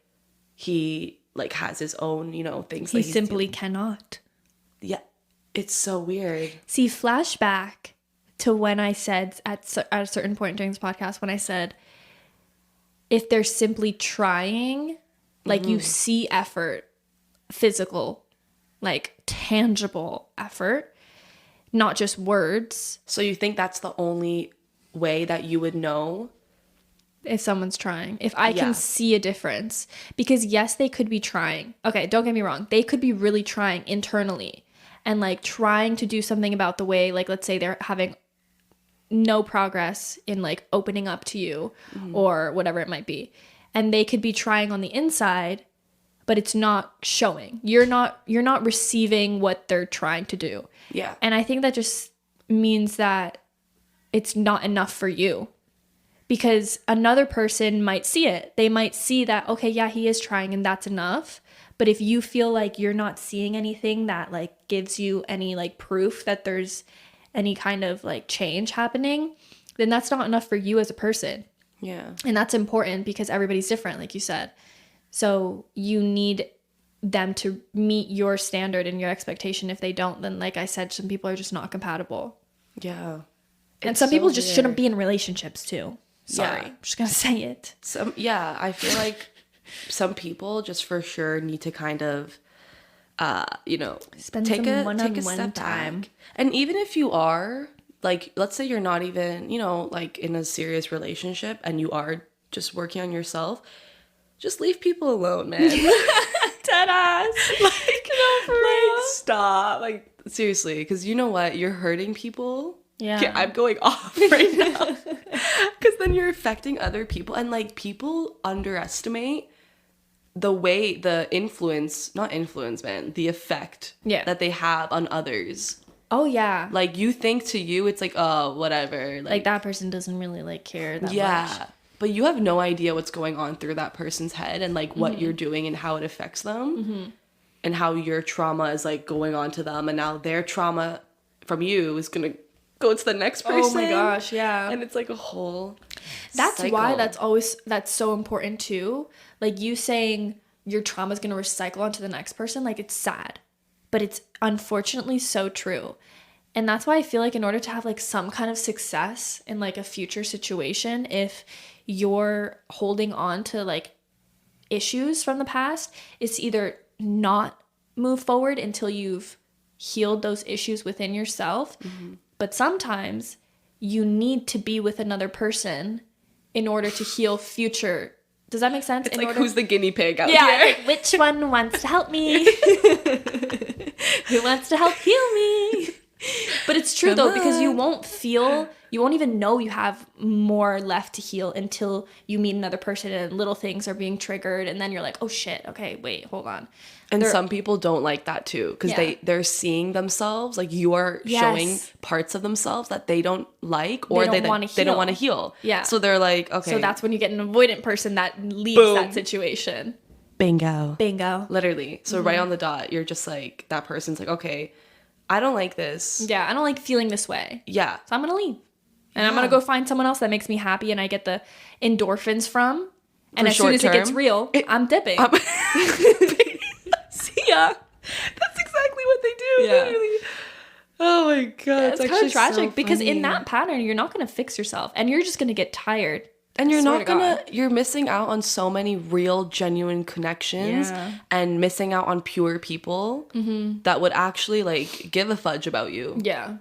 he like has his own, things He that he's simply doing? cannot. Yeah. It's so weird. See, flashback to when I said at a certain point during this podcast, when I said, if they're simply trying, like you see effort, physical, like tangible effort, not just words. So you think that's the only way that you would know? If someone's trying, if I can see a difference, because yes, they could be trying. Okay, don't get me wrong. They could be really trying internally and like trying to do something about the way, like, let's say they're having no progress in like opening up to you or whatever it might be. And they could be trying on the inside, but it's not showing. You're not receiving what they're trying to do. Yeah. And I think that just means that it's not enough for you. Because another person might see it. They might see that, okay, yeah, he is trying and that's enough. But if you feel like you're not seeing anything that like gives you any like proof that there's any kind of like change happening, then that's not enough for you as a person. Yeah. And that's important because everybody's different, like you said. So you need them to meet your standard and your expectation. If they don't, then like I said, some people are just not compatible. Yeah. And some people just shouldn't be in relationships too. Sorry, I'm just gonna say it. I feel like some people just for sure need to kind of, Spend take some a one-on-one step time. back. And even if you are, like, let's say you're not even, like in a serious relationship and you are just working on yourself, just leave people alone, man. Dead ass. Stop. Like, seriously, because you know what? You're hurting people. Yeah. Okay, I'm going off right now. Because then you're affecting other people. And, like, people underestimate the way the effect that they have on others. Oh, yeah. Like, you think to you, it's like, oh, whatever. Like that person doesn't really, like, care that much. But you have no idea what's going on through that person's head and, like, what you're doing and how it affects them. And how your trauma is, like, going on to them. And now their trauma from you is going to go to the next person. Oh my gosh, yeah. And it's like a whole That's cycle. why that's so important too. Like you saying your trauma is going to recycle onto the next person, like it's sad. But it's unfortunately so true. And that's why I feel like in order to have like some kind of success in like a future situation, if you're holding on to like issues from the past, it's either not move forward until you've healed those issues within yourself. But sometimes you need to be with another person in order to heal future. Does that make sense? It's like, who's the guinea pig out here? Like, which one wants to help me? Who wants to help heal me? But it's true though, because you won't even know you have more left to heal until you meet another person and little things are being triggered, and then you're like, oh shit, okay, wait, hold on. And some people don't like that too, because they're seeing themselves, like you are showing parts of themselves that they don't like, or they don't want to heal. Yeah. So they're like, okay. So that's when you get an avoidant person that leaves that situation. Bingo. Literally. So right on the dot, you're just like, that person's like, okay, I don't like this. Yeah, I don't like feeling this way. Yeah. So I'm going to leave. And I'm going to go find someone else that makes me happy and I get the endorphins from. And as soon as it gets real, I'm dipping. See ya. That's exactly what they do. Yeah. Literally. Oh my God. It's kind of tragic because in that pattern, you're not going to fix yourself and you're just going to get tired. And you're missing out on so many real, genuine connections and missing out on pure people that would actually like give a fudge about you. Yeah.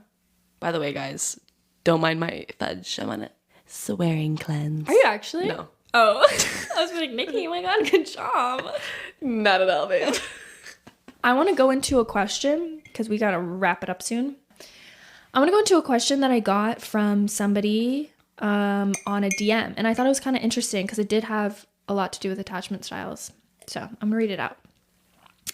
By the way, guys, don't mind my fudge. I'm on a swearing cleanse. Are you actually? No. Oh. I was like, Nicki, oh my God, good job. Not at all, babe. I want to go into a question because we got to wrap it up soon. I want to go into a question that I got from somebody on a DM, and I thought it was kind of interesting because it did have a lot to do with attachment styles. So I'm gonna read it out.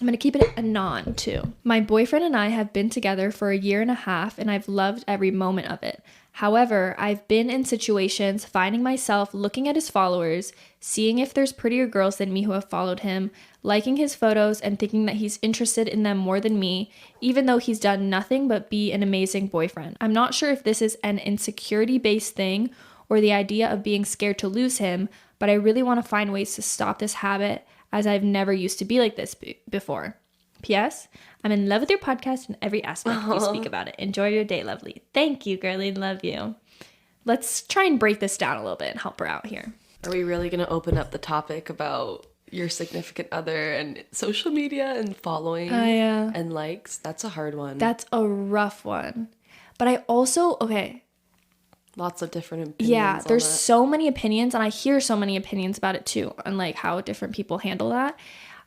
I'm gonna keep it anon too. My boyfriend and I have been together for 1.5 years, and I've loved every moment of it. However, I've been in situations finding myself looking at his followers, seeing if there's prettier girls than me who have followed him, liking his photos and thinking that he's interested in them more than me, even though he's done nothing but be an amazing boyfriend. I'm not sure if this is an insecurity-based thing or the idea of being scared to lose him, but I really want to find ways to stop this habit as I've never used to be like this before. P.S. I'm in love with your podcast and every aspect you speak about it. Enjoy your day, lovely. Thank you, girlie. Love you. Let's try and break this down a little bit and help her out here. Are we really going to open up the topic about your significant other and social media and following and likes? That's a hard one. That's a rough one. But I also, lots of different opinions. Yeah, there's so many opinions, and I hear so many opinions about it too, and like how different people handle that.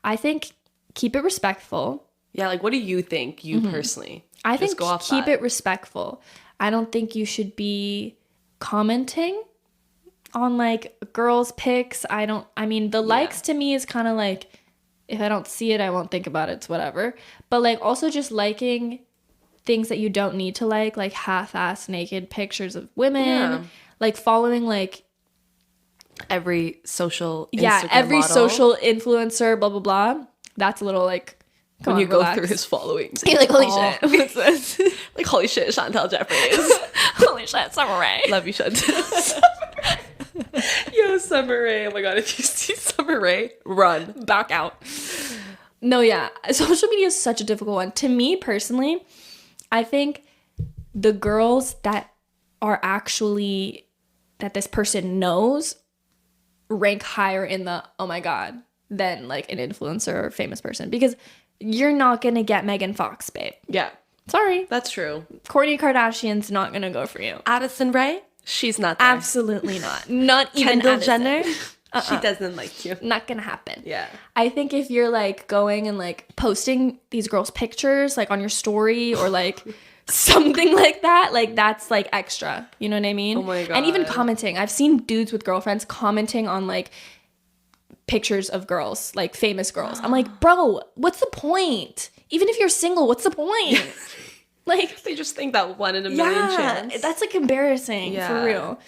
I think keep it respectful. Yeah, like what do you think, you personally? I think keep it respectful. I don't think you should be commenting on like girls' pics. The likes to me is kind of like, if I don't see it, I won't think about it. It's whatever. But like also just liking things that you don't need to like half-ass naked pictures of women, like following like every social Instagram every model. Social influencer, blah blah blah. That's a little like when you go through his followings, you're like, holy shit, what's this? Like, holy shit, Chantal Jeffries. Holy shit, Summer Rae. Love you, Chantal. Yo, Summer Rae. Oh my God, if you see Summer Rae, run back out. No, yeah, social media is such a difficult one. To me personally, I think the girls that are actually, that this person knows, rank higher in the, oh my God, than like an influencer or famous person. Because you're not going to get Megan Fox, babe. Yeah. Sorry. That's true. Kourtney Kardashian's not going to go for you. Addison Rae? She's not there. Absolutely not. Not even Kendall Addison. Jenner? She doesn't like you. Not gonna happen. Yeah. I think if you're like going and like posting these girls' pictures like on your story or like something like that, like that's like extra. You know what I mean? Oh my God. And even commenting. I've seen dudes with girlfriends commenting on like pictures of girls, like famous girls. I'm like, bro, what's the point? Even if you're single, what's the point? Like, they just think that 1 in a million chance. That's like embarrassing for real.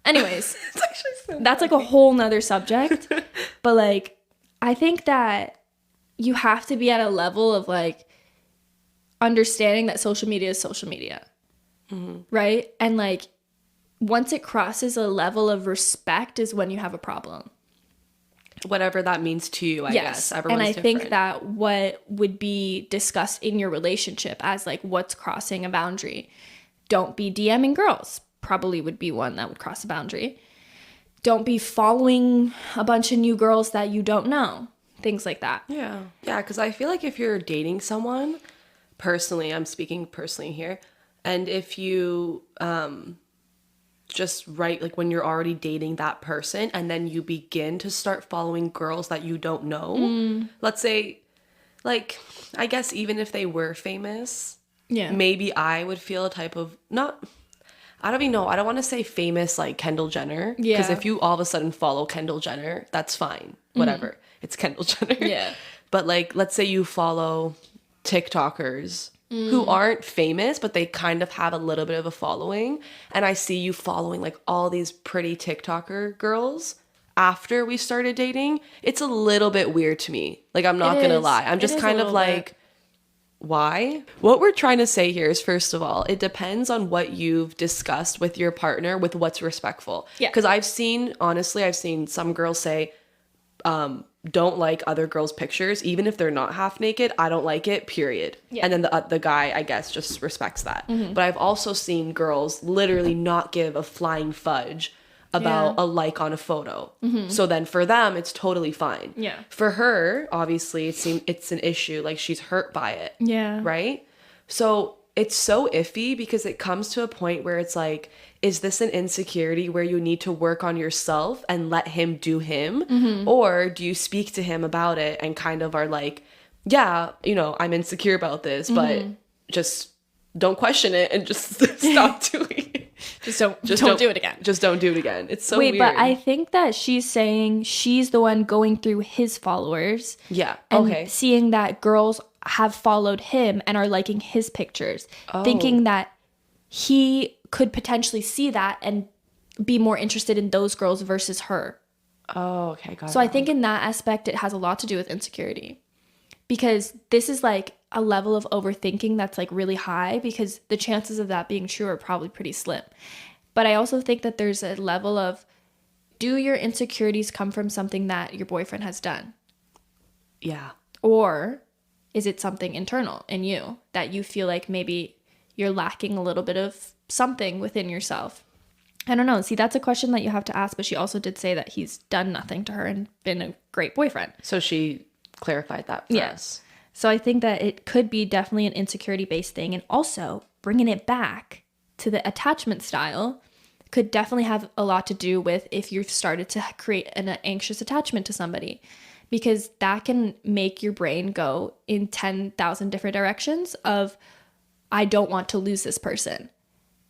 Anyways, it's actually so that's like a whole nother subject. But like, I think that you have to be at a level of like understanding that social media is social media. Right? And like, once it crosses a level of respect is when you have a problem. Whatever that means to you, I guess. Everyone's and I different. think that what would be discussed in your relationship as like what's crossing a boundary. Don't be DMing girls. Probably would be one that would cross a boundary. Don't be following a bunch of new girls that you don't know. Things like that. Yeah. Yeah, because I feel like if you're dating someone, personally, I'm speaking personally here, and if you just right, like when you're already dating that person and then you begin to start following girls that you don't know. Let's say, like, I guess even if they were famous, maybe I would feel a type of, not, I don't even know, I don't want to say famous like Kendall Jenner, because if you all of a sudden follow Kendall Jenner, that's fine, whatever, it's Kendall Jenner. But like, let's say you follow TikTokers who aren't famous, but they kind of have a little bit of a following. And I see you following like all these pretty TikToker girls after we started dating. It's a little bit weird to me. Like, I'm not going to lie. I'm just kind of like, why? What we're trying to say here is, first of all, it depends on what you've discussed with your partner with what's respectful. Because I've seen some girls say, don't like other girls' pictures, even if they're not half naked. I don't like it, period. And then the guy, I guess, just respects that. But I've also seen girls literally not give a flying fudge about a like on a photo. So then for them, it's totally fine. For her, obviously, it's an issue. Like, she's hurt by it. Right? So it's so iffy, because it comes to a point where it's like, is this an insecurity where you need to work on yourself and let him do him? Or do you speak to him about it and kind of are like, yeah, you know, I'm insecure about this, but just don't question it and just stop doing it. Just don't do it again. Just don't do it again. It's so weird. But I think that she's saying she's the one going through his followers. And seeing that girls have followed him and are liking his pictures. Thinking that he could potentially see that and be more interested in those girls versus her. Got it. So I think in that aspect, it has a lot to do with insecurity. Because this is like a level of overthinking that's like really high, because the chances of that being true are probably pretty slim. But I also think that there's a level of, do your insecurities come from something that your boyfriend has done? Or is it something internal in you that you feel like maybe you're lacking a little bit of something within yourself? I don't know. See, that's a question that you have to ask. But she also did say that he's done nothing to her and been a great boyfriend. So she clarified that for us. So I think that it could be definitely an insecurity-based thing. And also, bringing it back to the attachment style could definitely have a lot to do with if you've started to create an anxious attachment to somebody. Because that can make your brain go in 10,000 different directions of, I don't want to lose this person.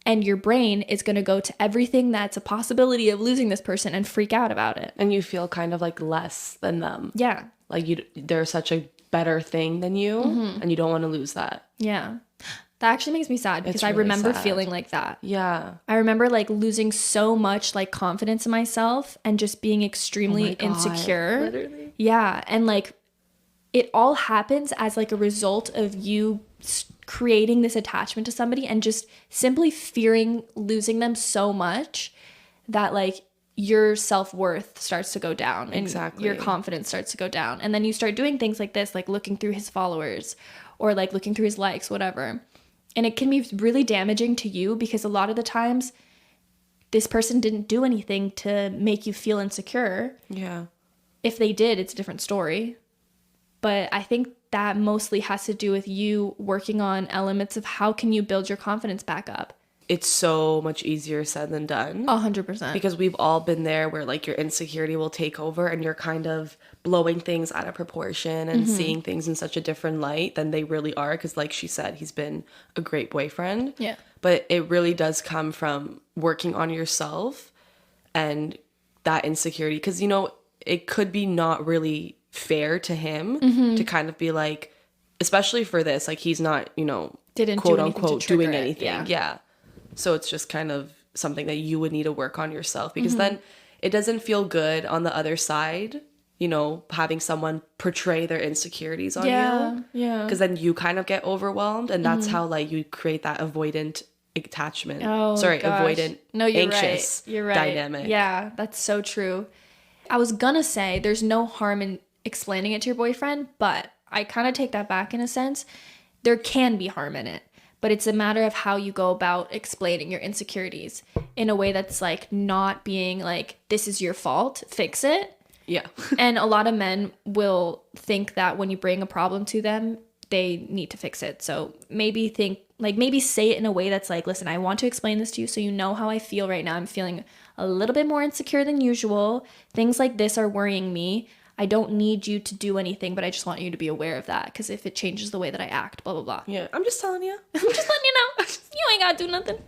And your brain is going to go to everything that's a possibility of losing this person and freak out about it. And you feel kind of like less than them. Like they're such a better thing than you, and you don't want to lose that. That actually makes me sad, because really I remember feeling like that. I remember like losing so much like confidence in myself and just being extremely insecure. Literally. And like it all happens as like a result of you creating this attachment to somebody and just simply fearing losing them so much that like your self-worth starts to go down and your confidence starts to go down. And then you start doing things like this, like looking through his followers or like looking through his likes, whatever. And it can be really damaging to you, because a lot of the times this person didn't do anything to make you feel insecure. If they did, it's a different story. But I think that mostly has to do with you working on elements of how can you build your confidence back up. It's so much easier said than done. 100%. Because we've all been there where like your insecurity will take over and you're kind of blowing things out of proportion and seeing things in such a different light than they really are. Because like she said, he's been a great boyfriend. But it really does come from working on yourself and that insecurity. Because, you know, it could be not really fair to him to kind of be like, especially for this, like he's not, you know, quote unquote doing anything. So it's just kind of something that you would need to work on yourself, because then it doesn't feel good on the other side, you know, having someone portray their insecurities on you. Because then you kind of get overwhelmed, and that's how like you create that avoidant attachment. Avoidant, anxious dynamic. Yeah, that's so true. I was gonna say there's no harm in explaining it to your boyfriend, but I kind of take that back in a sense. There can be harm in it. But it's a matter of how you go about explaining your insecurities in a way that's like not being like, this is your fault, fix it. And a lot of men will think that when you bring a problem to them, they need to fix it. So maybe think like maybe say it in a way that's like, listen, I want to explain this to you so you know how I feel right now. I'm feeling a little bit more insecure than usual. Things like this are worrying me. I don't need you to do anything, but I just want you to be aware of that, because if it changes the way that I act, blah, blah, blah. Yeah, I'm just telling you. I'm just letting you know. You ain't got to do nothing.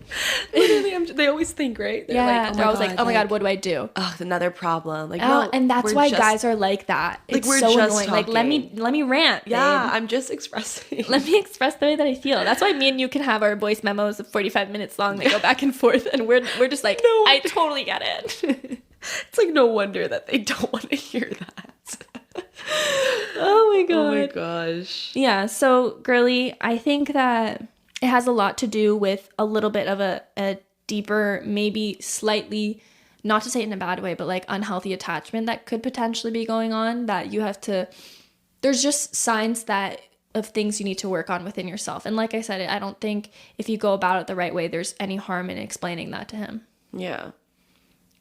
Literally, they always think, right? They're like, they're always like, oh my God, what do I do? Oh, another problem. Like, no, and that's why guys are like that. It's we're so just annoying. talking. Like, let me rant, yeah, babe. I'm just expressing. Let me express the way that I feel. That's why me and you can have our voice memos of 45 minutes long. They go back and forth, and we're just like, no, I totally get it. It's like no wonder that they don't want to hear that. Oh my God. Oh my gosh. Yeah, so girly, I think that it has a lot to do with a little bit of a deeper, maybe slightly, not to say it in a bad way, but like unhealthy attachment that could potentially be going on, that you have to, there's just signs that of things you need to work on within yourself. And like I said, I don't think if you go about it the right way, there's any harm in explaining that to him. Yeah.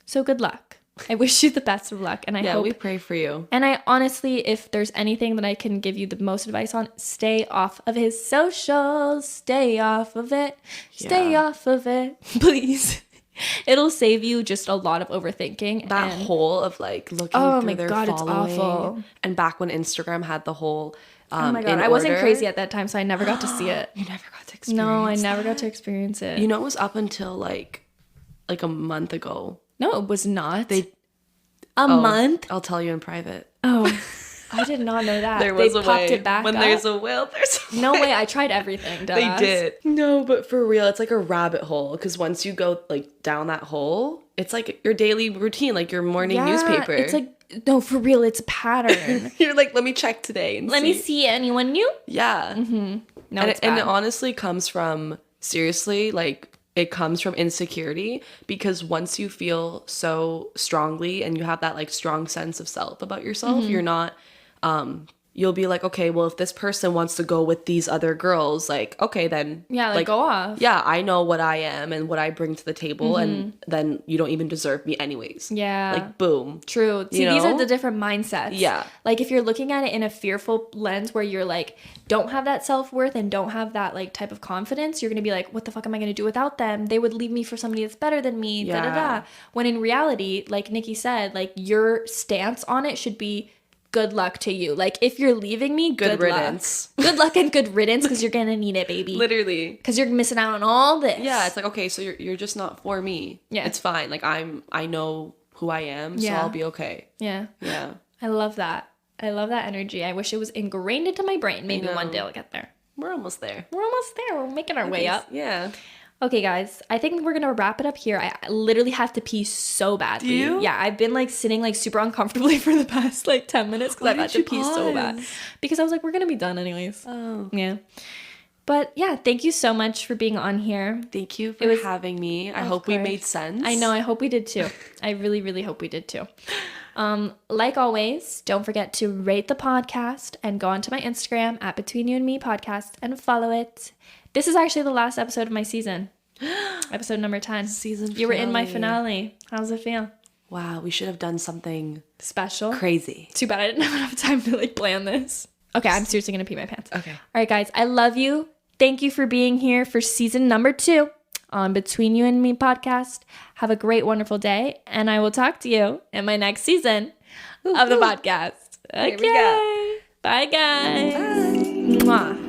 So good luck. I wish you the best of luck, and I hope we pray for you. And I honestly, if there's anything that I can give you the most advice on, stay off of his socials. Stay off of it. Stay off of it, please. It'll save you just a lot of overthinking. That whole of like looking through their following. It's awful. And back when Instagram had the whole oh my God, I wasn't crazy at that time, so I never got to see it. You never got to experience No, I never got to experience it. You know, it was up until like a month ago. No, it was not. A month? I'll tell you in private. Oh, I did not know that. There was they a popped way. It back when up. there's a will, there's a way. No way. I tried everything. They did. No, but for real, it's like a rabbit hole. Because once you go like down that hole, it's like your daily routine, like your morning newspaper. It's like, no, for real, it's a pattern. You're like, let me check today and let me see anyone new. Yeah. Mm-hmm. No, and it honestly comes from, seriously, like, it comes from insecurity, because once you feel so strongly and you have that like strong sense of self about yourself, you're not you'll be like, okay, well, if this person wants to go with these other girls, like, okay, then like go off. Yeah, I know what I am and what I bring to the table, and then you don't even deserve me anyways. Yeah. Like, boom. True. See, these are the different mindsets. Yeah. Like, if you're looking at it in a fearful lens where you're like, don't have that self-worth and don't have that like type of confidence, you're gonna be like, what the fuck am I gonna do without them? They would leave me for somebody that's better than me. Yeah. Da da da. When in reality, like Nicki said, like your stance on it should be, good luck to you. Like, if you're leaving me, good riddance. Luck. Good luck and good riddance, because you're gonna need it, baby. Literally. Because you're missing out on all this. Yeah, it's like, okay, so you're just not for me. Yeah. It's fine. Like, I know who I am, so I'll be okay. Yeah. Yeah. I love that. I love that energy. I wish it was ingrained into my brain. Maybe one day I'll get there. We're almost there. We're almost there. We're making our way up. Yeah. Okay, guys, I think we're gonna wrap it up here. I literally have to pee so badly. Do you? Yeah, I've been like sitting like super uncomfortably for the past like 10 minutes because I've had to pee so bad. Because I was like, we're gonna be done anyways. Oh. Yeah. But yeah, thank you so much for being on here. Thank you for having me. I hope we made sense. I know, I hope we did too. I really, really hope we did too. Like always, don't forget to rate the podcast and go onto my Instagram at Between You and Me Podcast and follow it. This is actually the last episode of my season. Episode number 10. Season finale. You were in my finale. How does it feel? Wow, we should have done something special. Crazy. Too bad I didn't have enough time to like plan this. Okay, I'm seriously gonna pee my pants. Okay. All right, guys, I love you. Thank you for being here for season number 2 on Between You and Me podcast. Have a great, wonderful day, and I will talk to you in my next season of the podcast. Okay. Here we go. Bye, guys. Bye. Mwah.